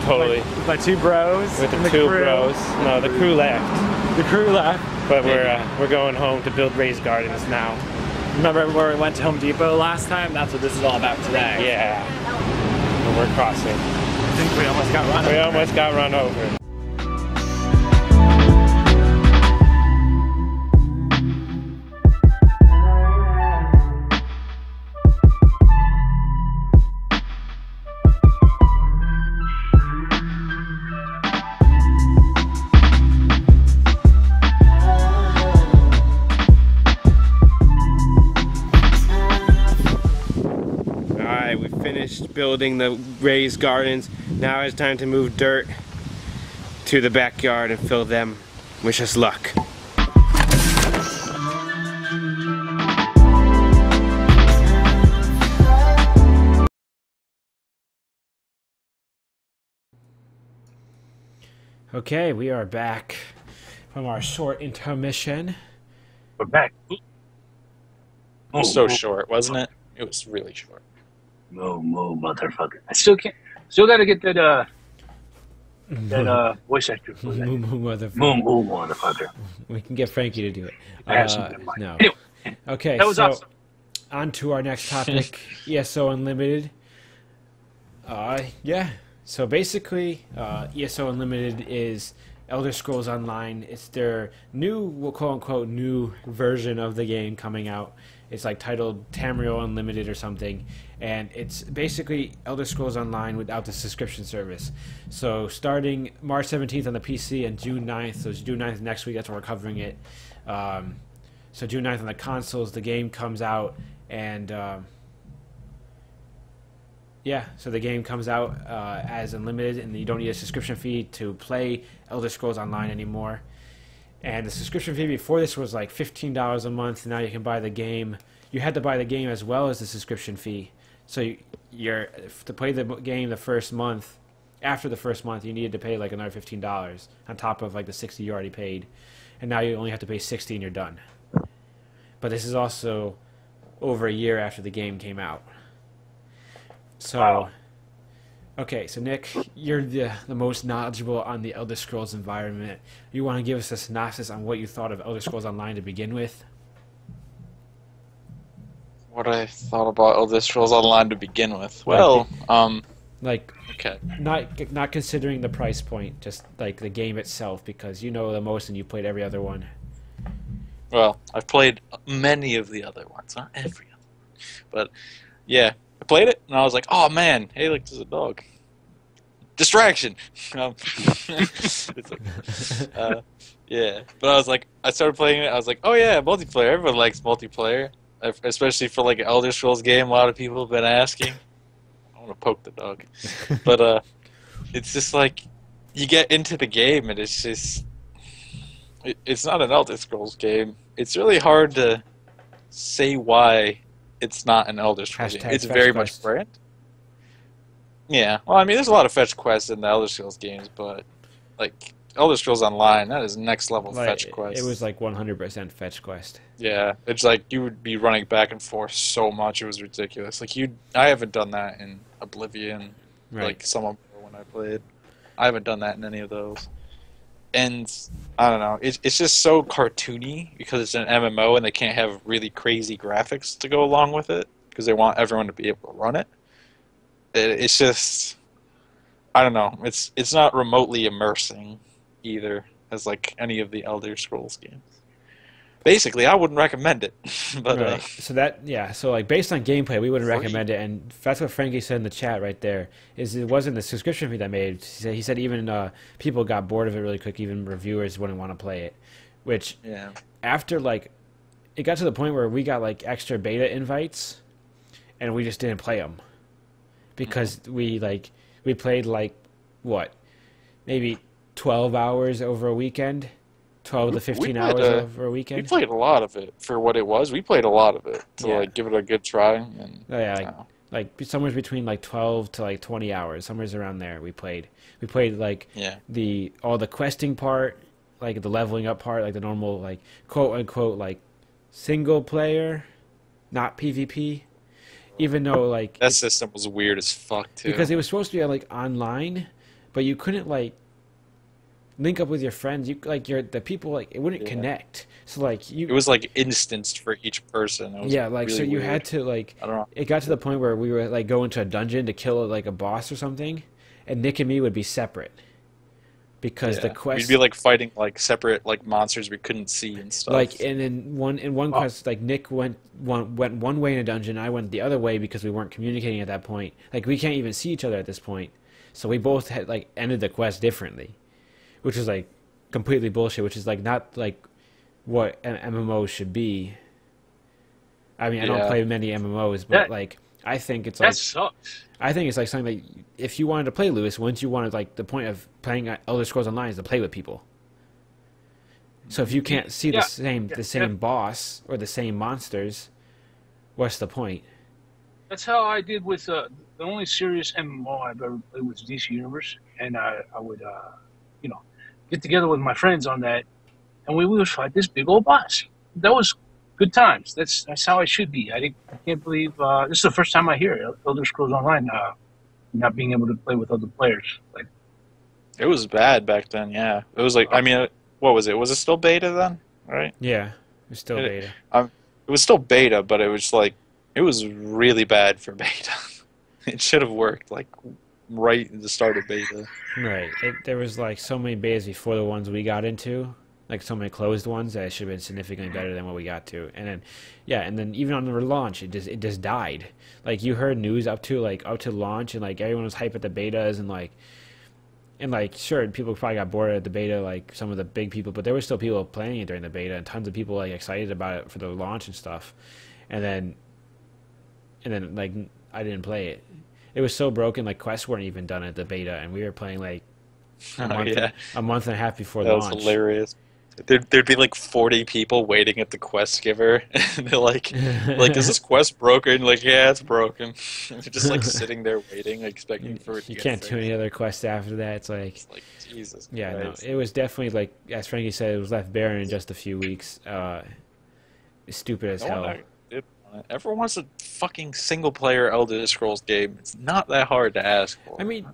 Totally. My two bros. With the and two crew. bros. No, the crew left. The crew left. But we're going home to build raised gardens now. Remember where we went to Home Depot last time? That's what this is all about today. Yeah. And we're crossing. I think we almost got run over. We almost got run over. We finished building the raised gardens. Now it's time to move dirt to the backyard and fill them. Wish us luck. Okay, we are back from our short intermission. We're back. It was so short, wasn't it? It was really short. Moo, motherfucker. I still gotta get that voice actor for that. Moo, motherfucker. Moo, motherfucker. We can get Frankie to do it. I have something in mind. No. Anyway, Okay, that was so awesome. on to our next topic, ESO Unlimited. Yeah, so basically, ESO Unlimited is Elder Scrolls Online. It's their new, quote-unquote, new version of the game coming out. It's like titled Tamriel Unlimited or something, and it's basically Elder Scrolls Online without the subscription service. So starting March 17th on the PC and June 9th, so it's June 9th next week, that's when we're covering it. So June 9th on the consoles, the game comes out, and so the game comes out as unlimited, and you don't need a subscription fee to play Elder Scrolls Online anymore. And the subscription fee before this was like $15 a month. Now you can buy the game. You had to buy the game as well as the subscription fee. So you're to play the game the first month. After the first month, you needed to pay like another $15 on top of like the $60 you already paid. And now you only have to pay $60 and you're done. But this is also over a year after the game came out. So, Wow. Okay, so Nick, you're the most knowledgeable on the Elder Scrolls environment. You want to give us a synopsis on what you thought of Elder Scrolls Online to begin with? What I thought about Elder Scrolls Online to begin with. Well, Like, okay. not considering the price point, just like the game itself, because you know the most and you played every other one. Well, I've played many of the other ones, not every other one. But, yeah, I played it, and I was like, oh, man, hey, look, there's a dog. Distraction! It's like, yeah, but I was like, I started playing it, I was like, oh, yeah, multiplayer. Everyone likes multiplayer, especially for, like, an Elder Scrolls game. A lot of people have been asking. I want to poke the dog. But, it's just like, you get into the game, and it's just... It's not an Elder Scrolls game. It's really hard to say why it's not an Elder Scrolls game. It's very much brand. Yeah. Well, I mean, there's a lot of fetch quests in the Elder Scrolls games, but like Elder Scrolls Online, that is next level fetch quest. It was like 100% fetch quest. Yeah, it's like you would be running back and forth so much. It was ridiculous. Like I haven't done that in Oblivion, like some of them when I played. I haven't done that in any of those. And I don't know, it's just so cartoony because it's an MMO and they can't have really crazy graphics to go along with it because they want everyone to be able to run it. It's just, I don't know, it's not remotely immersing either as like any of the Elder Scrolls games. Basically, I wouldn't recommend it. But so like based on gameplay, we wouldn't recommend it, and that's what Frankie said in the chat right there. Is it wasn't the subscription fee that made it. He said even people got bored of it really quick. Even reviewers wouldn't want to play it. Which after like it got to the point where we got like extra beta invites, and we just didn't play them because we played like what, maybe 12 hours over a weekend. 12 to 15 hours over a weekend. We played a lot of it for what it was. We played a lot of it to like give it a good try. And like somewhere between like 12 to like 20 hours, somewhere around there. We played like all the questing part, like the leveling up part, like the normal like quote unquote like single player, not PvP. Even though like that system was weird as fuck too. Because it was supposed to be like online, but you couldn't like link up with your friends. You like the people like it wouldn't connect. So like it was like instanced for each person. It was like really so you weird. had to like I don't know. It got to the point where we were like go into a dungeon to kill like a boss or something, and Nick and me would be separate because the quest we'd be like fighting like separate like monsters we couldn't see and stuff. Like and in one quest like Nick went one way in a dungeon, I went the other way because we weren't communicating at that point. Like we can't even see each other at this point, so we both had like ended the quest differently. Which is like completely bullshit. Which is like not like what an MMO should be. I mean, I don't play many MMOs, but like I think it's like that sucks. I think it's like something that if you wanted to play Lewis, once you wanted like the point of playing Elder Scrolls Online is to play with people. So if you can't see the same boss or the same monsters, what's the point? That's how I did with the only serious MMO I've ever played was DC Universe, and I would get together with my friends on that, and we would fight this big old boss. That was good times. That's how I should be. I can't believe this is the first time I hear Elder Scrolls Online not being able to play with other players. Like it was bad back then. Yeah, it was like I mean, what was it? Was it still beta then? Right? Yeah, it was still beta. It was still beta, but it was like it was really bad for beta. It should have worked like right at the start of beta. Right. There was like so many betas before the ones we got into, like so many closed ones that it should have been significantly better than what we got to. And then even on the launch, it just died. Like you heard news up to launch, and like everyone was hype at the betas, and like And like, sure, people probably got bored at the beta, like some of the big people, but there were still people playing it during the beta, and tons of people like excited about it for the launch and stuff. And then like I didn't play it. It was so broken, like quests weren't even done at the beta, and we were playing like a month and a half before launch. That was hilarious. There'd be like 40 people waiting at the quest giver, and they're like, is this quest broken? Like, yeah, it's broken. They're just like sitting there waiting, expecting for it to You get can't fixed. do any other quests after that. It's like Jesus yeah, no, Christ. it was definitely like, as Frankie said, it was left barren in just a few weeks. Stupid as hell. Everyone wants a fucking single-player Elder Scrolls game. It's not that hard to ask for. I mean,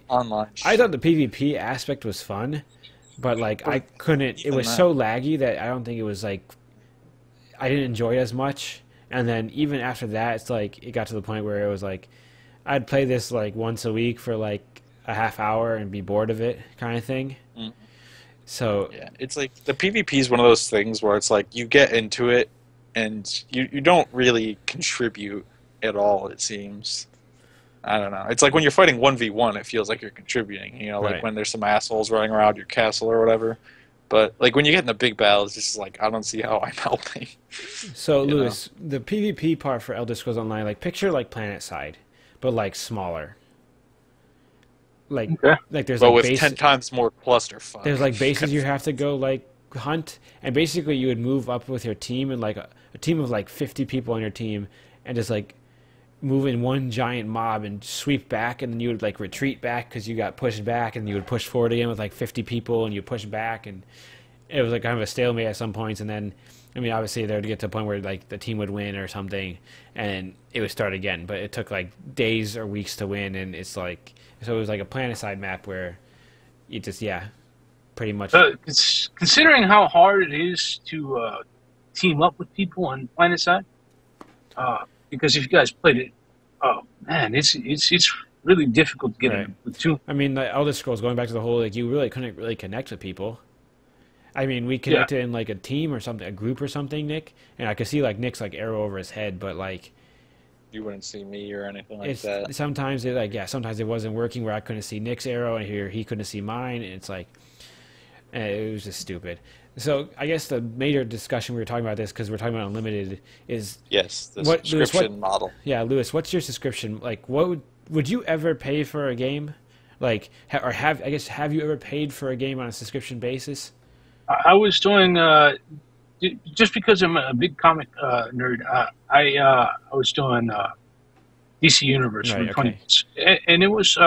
online. I thought the PvP aspect was fun, but like I couldn't. It was so laggy that I don't think it was like I didn't enjoy it as much. And then even after that, it's like it got to the point where it was like I'd play this like once a week for like a half hour and be bored of it, kind of thing. Mm. So yeah, it's like the PvP is one of those things where it's like you get into it and you don't really contribute at all. It seems. I don't know. It's like when you're fighting 1v1, it feels like you're contributing. You know, like when there's some assholes running around your castle or whatever. But like when you get in the big battles, it's just like I don't see how I'm helping. So Lewis, the PvP part for Elder Scrolls Online, like picture like PlanetSide, but like smaller. Like there's but like with 10 times more clusterfuck. There's like bases you have to go like hunt, and basically you would move up with your team, and like a team of like 50 people on your team, and just like move in one giant mob and sweep back, and then you would like retreat back because you got pushed back, and you would push forward again with like 50 people, and you push back, and it was like kind of a stalemate at some points. And then I mean obviously there would get to a point where like the team would win or something, and it would start again, but it took like days or weeks to win. And it's like, so it was like a PlanetSide map where you just pretty much it's considering how hard it is to team up with people on PlanetSide, because if you guys played it, oh man, it's really difficult to get in with two. I mean, the Elder Scrolls, going back to the whole, like, you really couldn't really connect with people. I mean, we connected in like a team or something, a group or something, Nick, and I could see like Nick's like arrow over his head, but like you wouldn't see me or anything like that. Sometimes sometimes it wasn't working where I couldn't see Nick's arrow and he couldn't see mine, and it's like it was just stupid. So I guess the major discussion we were talking about this, because we're talking about Unlimited, is the subscription model. Yeah, Lewis, what's your subscription? Like, what would you ever pay for a game? Like, have you ever paid for a game on a subscription basis? I was doing just because I'm a big comic nerd. I was doing DC Universe for 20 months, and it was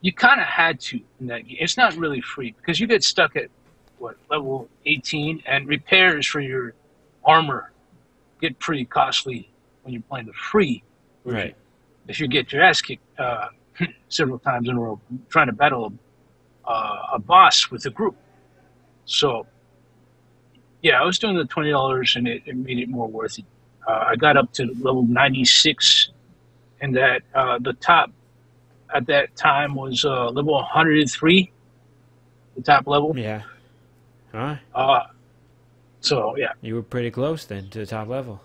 you kind of had to in that game. It's not really free because you get stuck at level 18, and repairs for your armor get pretty costly when you're playing the free version. Right. If you get your ass kicked several times in a row trying to battle a boss with a group. So yeah, I was doing the $20, and it made it more worth it. I got up to level 96, and that the top at that time was level 103, the top level. Yeah. Huh? So yeah, you were pretty close then to the top level.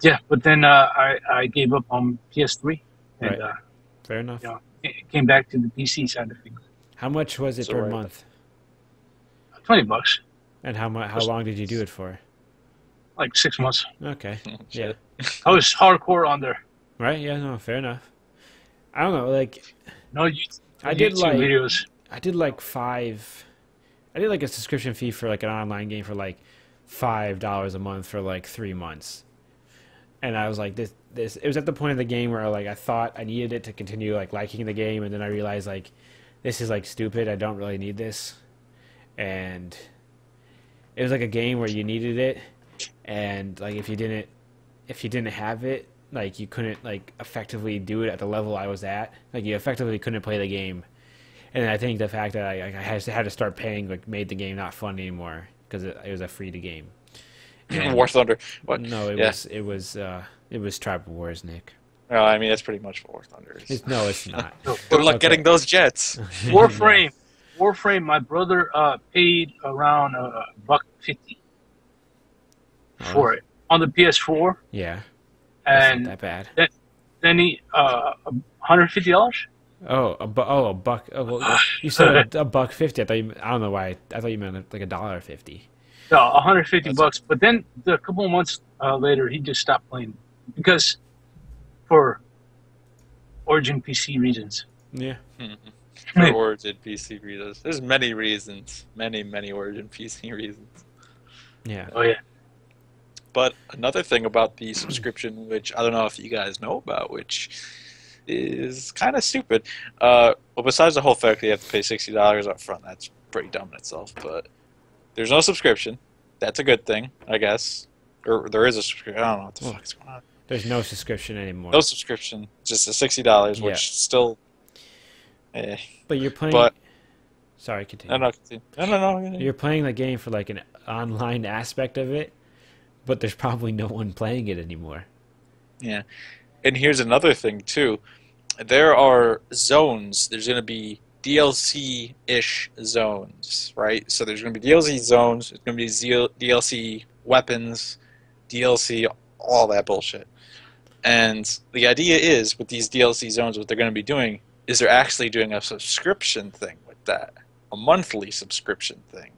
Yeah, but then I gave up on PS3, and fair enough. It came back to the PC side of things. How much was it per month? $20. And how long did you do it for? Like 6 months. Okay. Yeah. I was hardcore on there. Right. Yeah. No. Fair enough. I don't know. Like. No, I did like videos. I did like a subscription fee for like an online game for like $5 a month for like 3 months, and I was like, this. It was at the point of the game where like I thought I needed it to continue like liking the game, and then I realized like this is like stupid. I don't really need this, and it was like a game where you needed it, and like if you didn't have it, like you couldn't like effectively do it at the level I was at. Like you effectively couldn't play the game. And I think the fact that I had to start paying like made the game not fun anymore because it was a free to game. War Thunder. What? No, it was Tribal Wars, Nick. Well, I mean that's pretty much War Thunder. No, it's not. Good luck getting those jets. Warframe. My brother paid around $1.50 for it on the PS4. Yeah. And that's not that bad. Then he $150. Oh, a buck. Oh, well, you said a $1.50. I don't know why. I thought you meant like $1.50. No, $150. But then a couple of months later, he just stopped playing because for Origin PC reasons. Yeah. For Origin PC reasons. There's many reasons. Many Origin PC reasons. Yeah. Oh yeah. But another thing about the subscription, which I don't know if you guys know about, which is kind of stupid. Well, besides the whole fact that you have to pay $60 up front, that's pretty dumb in itself. But there's no subscription. That's a good thing, I guess. Or there is a subscription. I don't know what the fuck is going on. There's no subscription anymore. No subscription. Just the $60, which still... But you're playing... But, sorry, continue. No. You're playing the game for like an online aspect of it, but there's probably no one playing it anymore. Yeah. And here's another thing, too. There are zones. There's going to be DLC-ish zones, right? So there's going to be DLC zones. There's going to be DLC weapons, DLC, all that bullshit. And the idea is, with these DLC zones, what they're going to be doing is they're actually doing a subscription thing with that. A monthly subscription thing.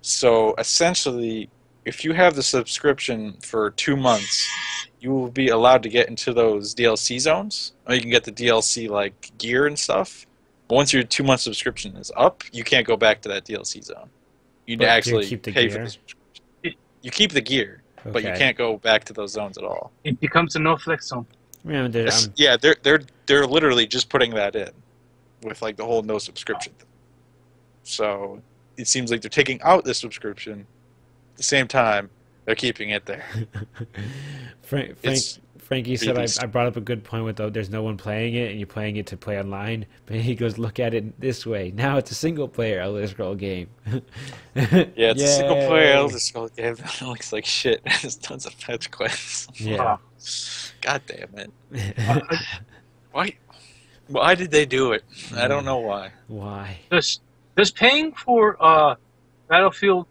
So, essentially, if you have the subscription for 2 months, you will be allowed to get into those DLC zones. Or you can get the DLC, like, gear and stuff. But once your 2-month subscription is up, you can't go back to that DLC zone. You'd actually pay for the subscription. You keep the gear, but you can't go back to those zones at all. It becomes a no-flex zone. Yeah, They're literally just putting that in with, like, the whole no subscription thing. So it seems like they're taking out the subscription. At the same time, they're keeping it there. Frankie said I brought up a good point with there's no one playing it and you're playing it to play online. But he goes, look at it this way. Now it's a single-player Elder Scrolls game. Yeah, it's a single-player Elder Scrolls game that looks like shit. There's tons of fetch quests. Yeah. God damn it. Why did they do it? I don't know why. Why? Does paying for Battlefield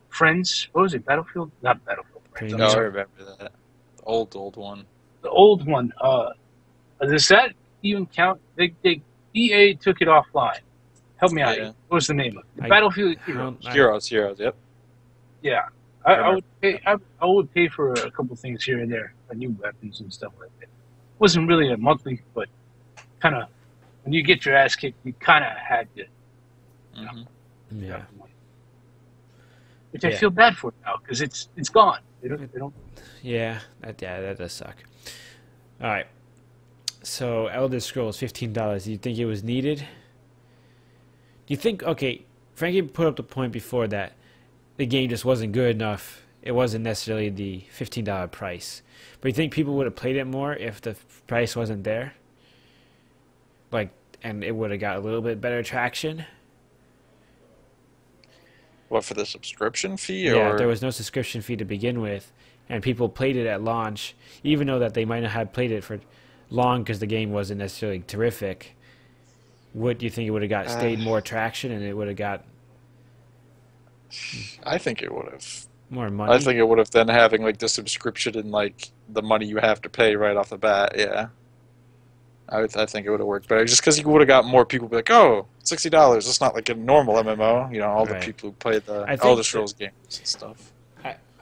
Friends, what was it? Battlefield? Not Battlefield Friends. No, I remember that. The old one. The old one. Does that even count? EA took it offline. Help me out. Yeah. What was the name of it? Battlefield Heroes. Heroes, yep. Yeah. I would pay for a couple things here and there, new weapons and stuff like that. It wasn't really a monthly, but kind of, when you get your ass kicked, you kind of had to. Yeah. Which I feel bad for now because it's gone. They don't. Yeah, that does suck. All right. So Elder Scrolls, $15. Do you think it was needed? Do you think? Okay, Frankie put up the point before that the game just wasn't good enough. It wasn't necessarily the $15 price. But you think people would have played it more if the price wasn't there? Like, and it would have got a little bit better traction? What, for the subscription fee? Yeah, or? there was no subscription fee to begin with, and people played it at launch, even though that they might not have played it for long because the game wasn't necessarily terrific. Would you think it would have stayed more traction and it would have got... I think it would have. More money? I think it would have then having, like, the subscription and, like, the money you have to pay right off the bat, yeah. I think it would have worked better. Just because you would have got more people be like, oh, $60. It's not like a normal MMO. You know, all the people who play the Elder Scrolls games and stuff.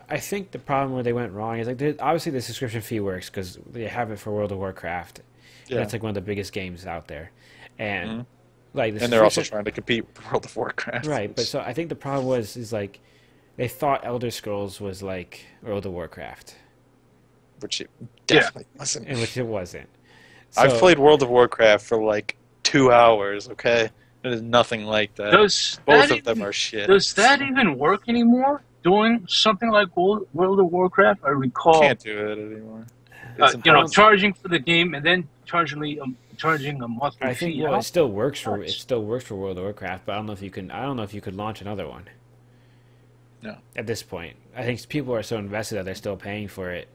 I think the problem where they went wrong is, like, obviously the subscription fee works because they have it for World of Warcraft. Yeah. That's, like, one of the biggest games out there. And, like, and they're also trying to compete with World of Warcraft. Right, but so I think the problem is like, they thought Elder Scrolls was like World of Warcraft. Which it definitely wasn't. And which it wasn't. So, I've played World of Warcraft for like 2 hours, okay? It is nothing like that. Both of them are shit. Does that even work anymore? Doing something like World of Warcraft? I recall... Can't do it anymore. Charging for the game and then charging a monthly fee. I think it still works for World of Warcraft, but I don't know if you could launch another one. No. At this point, I think people are so invested that they're still paying for it.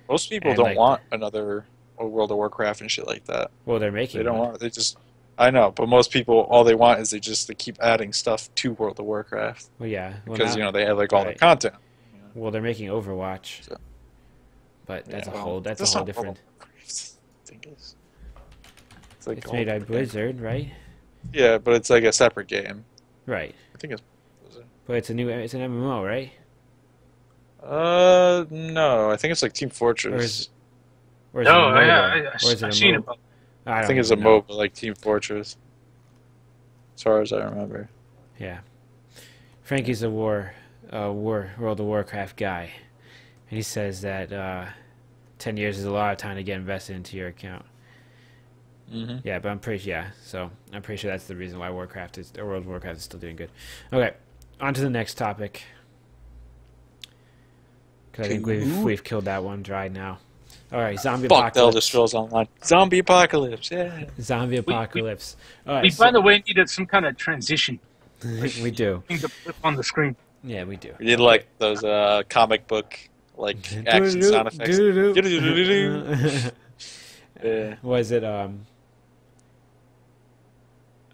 Most people don't want another World of Warcraft and shit like that. Well, they're making. They don't want. They just. I know, but most people, all they want is they keep adding stuff to World of Warcraft. Well, yeah, because they have like all the content. Well, they're making Overwatch, but that's a whole different. like It's made by Blizzard, right? Yeah, but it's like a separate game. Right. I think it's. But it's an MMO, right? No, I think it's like Team Fortress. Or is No, it a MOBA? yeah, Or is it I've a seen it. MOBA? I don't think it's a even know. MOBA like Team Fortress. As far as I remember. Yeah. Frankie's a World of Warcraft guy, and he says that 10 years is a lot of time to get invested into your account. Mm-hmm. Yeah, but I'm pretty sure that's the reason why World of Warcraft is still doing good. Okay, on to the next topic. Because I think we've killed that one dry now. All right, zombie Fuck apocalypse. Elder Scrolls Online. Zombie apocalypse, yeah. Zombie apocalypse. All right, We, by the way, needed some kind of transition we do. thing to flip on the screen. Yeah, we do. We did like those comic book like action sound effects. Yeah. Was it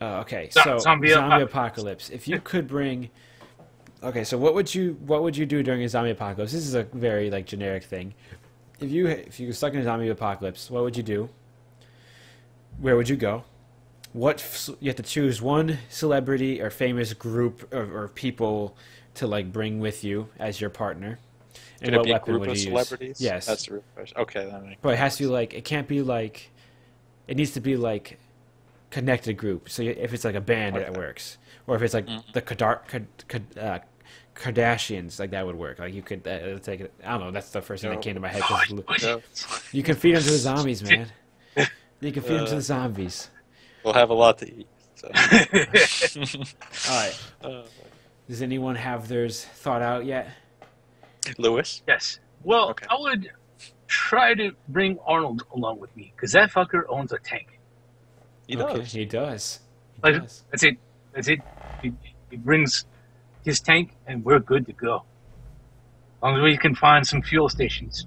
okay, so Zombie apocalypse. If you could bring, okay, so what would you do during a zombie apocalypse? This is a very like generic thing. If you were stuck in a zombie apocalypse, what would you do? Where would you go? You have to choose one celebrity or famous group or people to like bring with you as your partner. And Could it what be a weapon group would of you celebrities? use? Yes. That's the real question. Okay, that makes But it has to be like, it can't be like, it needs to be like connected group. So if it's like a band, that works. Or if it's like the Kardashians, like that would work. Like you could take it. I don't know. That's the first thing that came to my head. 'Cause you can feed them to the zombies, man. You can feed them to the zombies. We'll have a lot to eat. So. All right. Does anyone have theirs thought out yet? Lewis? Yes. Well, Okay. I would try to bring Arnold along with me because that fucker owns a tank. He Okay, does. he does. Like, that's it. That's it. He brings his tank, and we're good to go. As long as we can find some fuel stations.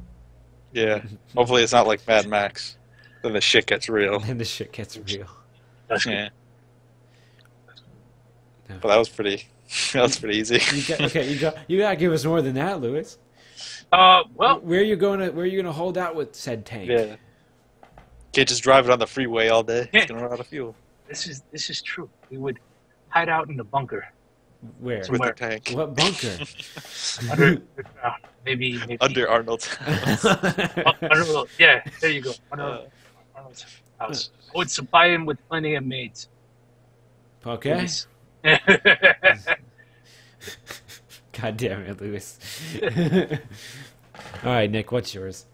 Yeah. Hopefully it's not like Mad Max. Then the shit gets real. And the shit gets real. That's good. Yeah. But that was pretty easy. You gotta give us more than that, Lewis. Well, Where are you gonna hold out with said tank? Yeah. Can't just drive it on the freeway all day. Yeah. It's gonna run out of fuel. this is true. We would hide out in the bunker Where? With Somewhere. their tank. What bunker? under the ground. Maybe Under Arnold's house. under, yeah, there you go. Under Arnold's house. I would supply him with plenty of maids. Okay. God damn it, Lewis. All right, Nick, what's yours?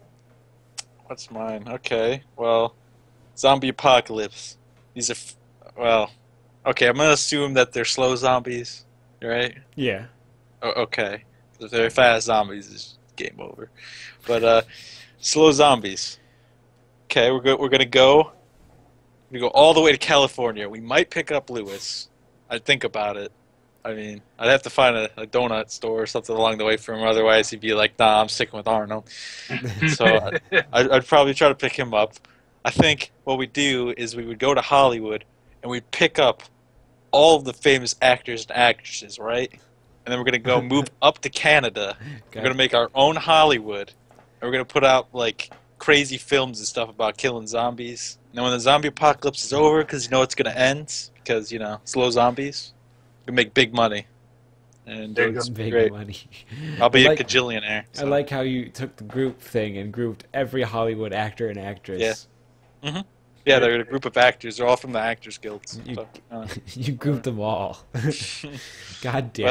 What's mine? Okay. Well, zombie apocalypse. These are okay, I'm going to assume that they're slow zombies, right? Yeah. Okay. If they're fast zombies, it's game over. But slow zombies. Okay, we're gonna go all the way to California. We might pick up Lewis. I'd think about it. I mean, I'd have to find a donut store or something along the way for him. Otherwise, he'd be like, "Nah, I'm sticking with Arnold." So I'd probably try to pick him up. I think what we do is we would go to Hollywood and we'd pick up all of the famous actors and actresses, right? And then we're gonna go move up to Canada. We're gonna make our own Hollywood, and we're gonna put out like crazy films and stuff about killing zombies. And then when the zombie apocalypse is over, because you know it's gonna end, because you know slow zombies, we make big money, and There you it's go. Big great. money. I'll be I like- a gajillionaire. I So. like how you took the group thing and grouped every Hollywood actor and actress. Yeah. Yeah, they're a group of actors. They're all from the Actors Guilds. You- So, You grouped them all. God damn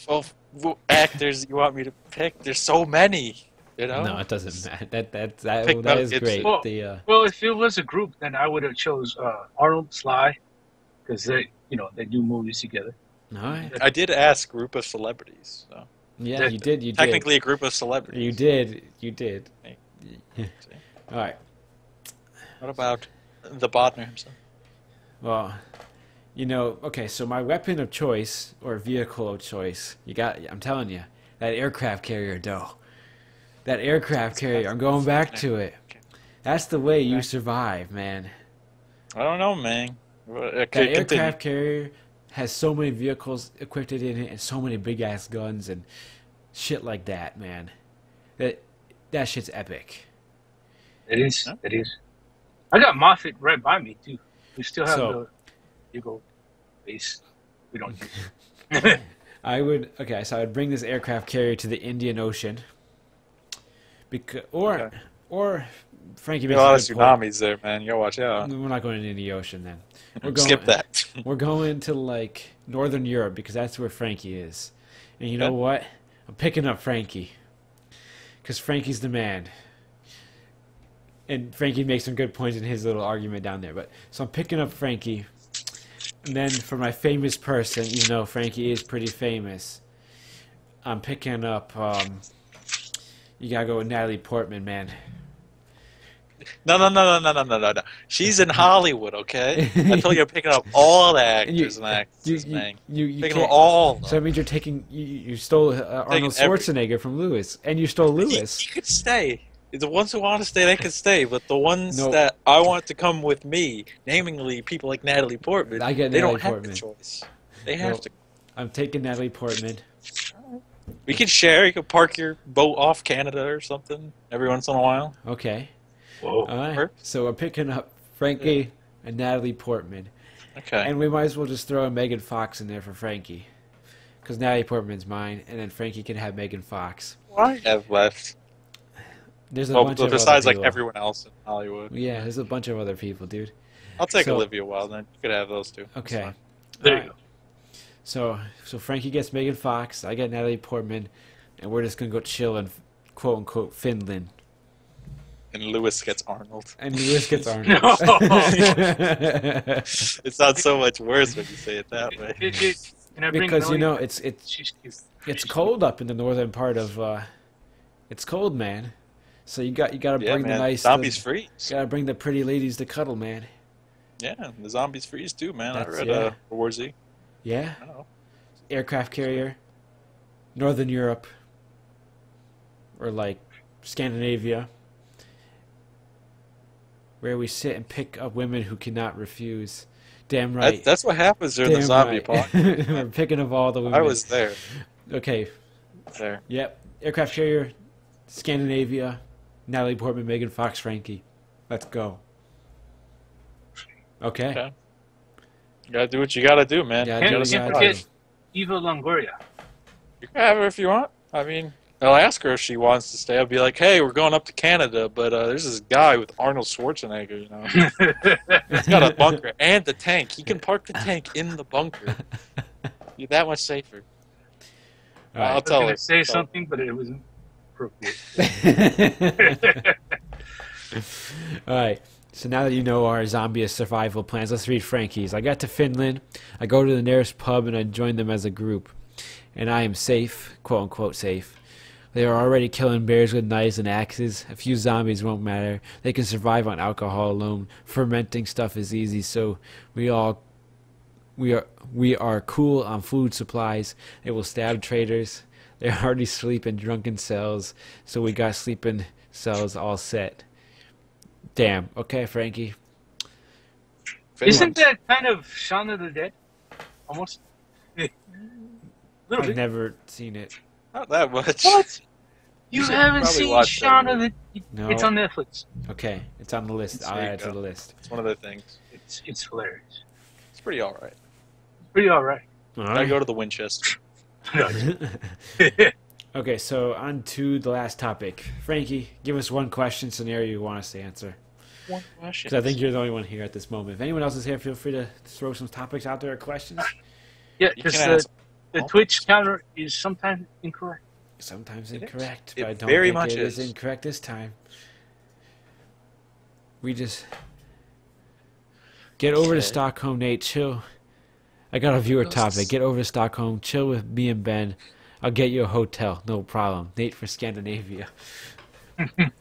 Well, it. actors you want me to pick? There's so many. You know? No, it doesn't matter. That Pick that Mel is Gibson. great. Well, well, if it was a group, then I would have chose Arnold, Sly, because they do movies together. All right. I did ask group of celebrities. So. Yeah, you did. Technically a group of celebrities. You did. You did. Hey. All right. What about the Bodner himself? Well, okay, so my weapon of choice or vehicle of choice, I'm telling you, that aircraft carrier, though. That aircraft carrier, I'm going back to it. That's the way you survive, man. I don't know, man. That aircraft carrier has so many vehicles equipped in it and so many big-ass guns and shit like that, man. That shit's epic. It is. It is. I got Moffat right by me too. We still have So- the Eagle base. We don't use. I would so I would bring this aircraft carrier to the Indian Ocean. Because or Frankie makes There's a lot a of good point. tsunamis there, man. You gotta watch out. We're not going into the ocean then. Skip that. We're going to like Northern Europe because that's where Frankie is. And you know what? I'm picking up Frankie. Because Frankie's the man. And Frankie makes some good points in his little argument down there. But so I'm picking up Frankie. And then for my famous person, even though Frankie is pretty famous, I'm picking up you gotta go with Natalie Portman, man. No. She's in Hollywood, okay? I told you I'm picking up all the actors and actresses, man. You Picking can't, up all. so that means you're taking you stole Arnold every- Schwarzenegger from Lewis, and you stole Lewis. He could stay. The ones who want to stay, they can stay. But the ones Nope. that I want to come with me, namely people like Natalie Portman, I get they Natalie don't have Portman. the choice. They have Nope. to. I'm taking Natalie Portman. We can share. You can park your boat off Canada or something every once in a while. Okay. Whoa. All right. Works. So we're picking up Frankie and Natalie Portman, Okay. and we might as well just throw a Megan Fox in there for Frankie, because Natalie Portman's mine, and then Frankie can have Megan Fox. What I have left? There's a Well, bunch of besides other like people. everyone else in Hollywood. Yeah, there's a bunch of other people, dude. I'll take So- Olivia Wilde. Then you could have those two. It's Okay. fine. There All you go. So Frankie gets Megan Fox, I get Natalie Portman, and we're just gonna go chill in quote unquote Finland. And Lewis gets Arnold. And Lewis gets Arnold. It's not so much worse when you say it that way. Can I bring Because you Melanie? know it's She's cute. it's cold up in the northern part of it's cold, man. So you gotta Yeah, bring man. the nice Zombies freeze. gotta bring the pretty ladies to cuddle, man. Yeah, the zombies freeze too, man. I That's- read yeah. World War Z. Yeah. I know. Aircraft carrier, Northern Europe, or like Scandinavia, where we sit and pick up women who cannot refuse. Damn right. That's what happens during the Damn zombie right. apocalypse. We're picking up all the women. I was there. Okay. There. Yep. Aircraft carrier, Scandinavia, Natalie Portman, Megan Fox, Frankie. Let's go. Okay. Okay. You gotta do what you gotta do, man. Yeah, You do gotta what you Can't gotta survive. forget Eva Longoria. You can have her if you want. I mean, I'll ask her if she wants to stay. I'll be like, hey, we're going up to Canada, but there's this guy with Arnold Schwarzenegger, you know. He's got a bunker and the tank. He can park the tank in the bunker. You're that much safer. All right. I'll I was tell gonna her. say So- something, but it wasn't appropriate. All right. So now that you know our zombie survival plans, let's read Frankie's. I got to Finland. I go to the nearest pub and I join them as a group. And I am safe, quote unquote safe. They are already killing bears with knives and axes. A few zombies won't matter. They can survive on alcohol alone. Fermenting stuff is easy, so we are cool on food supplies. They will stab traders. They already sleep in drunken cells, so we got sleeping cells all set. Damn. Okay, Frankie. Isn't that kind of Shaun of the Dead? Almost. Little I've bit. never seen it. Not that much. What? You should haven't probably seen watch that Shaun of movie. the? No. It's on Netflix. Okay, it's on the list. I'll There you add it to go. the list. It's one of the things. It's hilarious. It's pretty alright. Pretty all right. All I right. go to the Winchester. Okay, so on to the last topic. Frankie, give us one question scenario you want us to answer. One question. Because I think you're the only one here at this moment. If anyone else is here, feel free to throw some topics out there or questions. Yeah, You because can ask. the Oh. Twitch counter is sometimes incorrect. Sometimes It is. incorrect, It but I don't very think much it is is. incorrect this time. We just get over to Okay. Stockholm, Nate. Chill. I got a viewer topic. Get over to Stockholm. Chill with me and Ben. I'll get you a hotel. No problem. Nate for Scandinavia.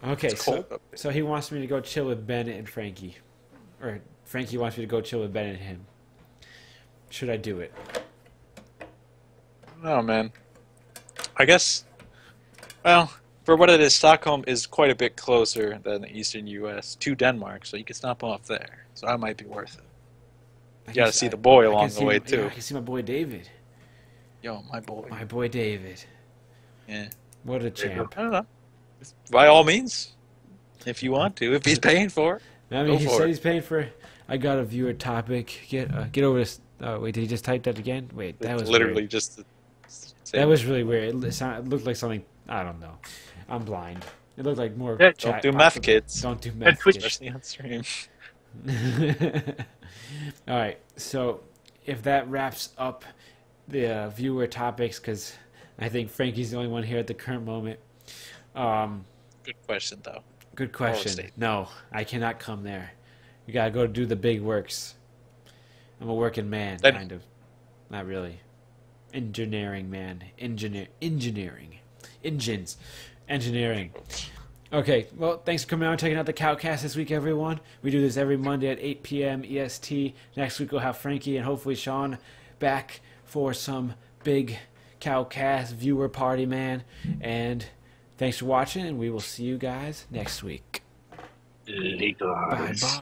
Okay, It's cold so up there. so he wants me to go chill with Ben and Frankie, or Frankie wants me to go chill with Ben and him. Should I do it? No, man. I guess. Well, for what it is, Stockholm is quite a bit closer than the eastern U.S. to Denmark, so you can stop off there. So that might be worth it. I You gotta can- see the boy I can along see the way yeah, too. I can see my boy David. Yo, my boy. My boy David. Yeah. What a champ. I don't know. By all means, if you want to, if he's paying for it. I mean, Go he for said it. he's paying for. I got a viewer topic. Get over this. Oh wait, did he just type that again? Wait, that was literally weird. just. That was really weird. It looked like something. I don't know. I'm blind. It looked like more. Yeah, chat Don't do meth, possible. kids. Don't do That meth, Twitch- kids. Especially on stream. All right. So if that wraps up the viewer topics, because I think Frankie's the only one here at the current moment. Good question, though. Good question. State. No, I cannot come there. You gotta go do the big works. I'm a working man, Then- kind of. Not really. Engineering man. Engineering. Engines. Engineering. Okay, well, thanks for coming out and checking out the CowCast this week, everyone. We do this every Monday at 8 p.m. EST. Next week we'll have Frankie and hopefully Sean back for some big CowCast viewer party, man. And thanks for watching, and we will see you guys next week. Later. Bye-bye.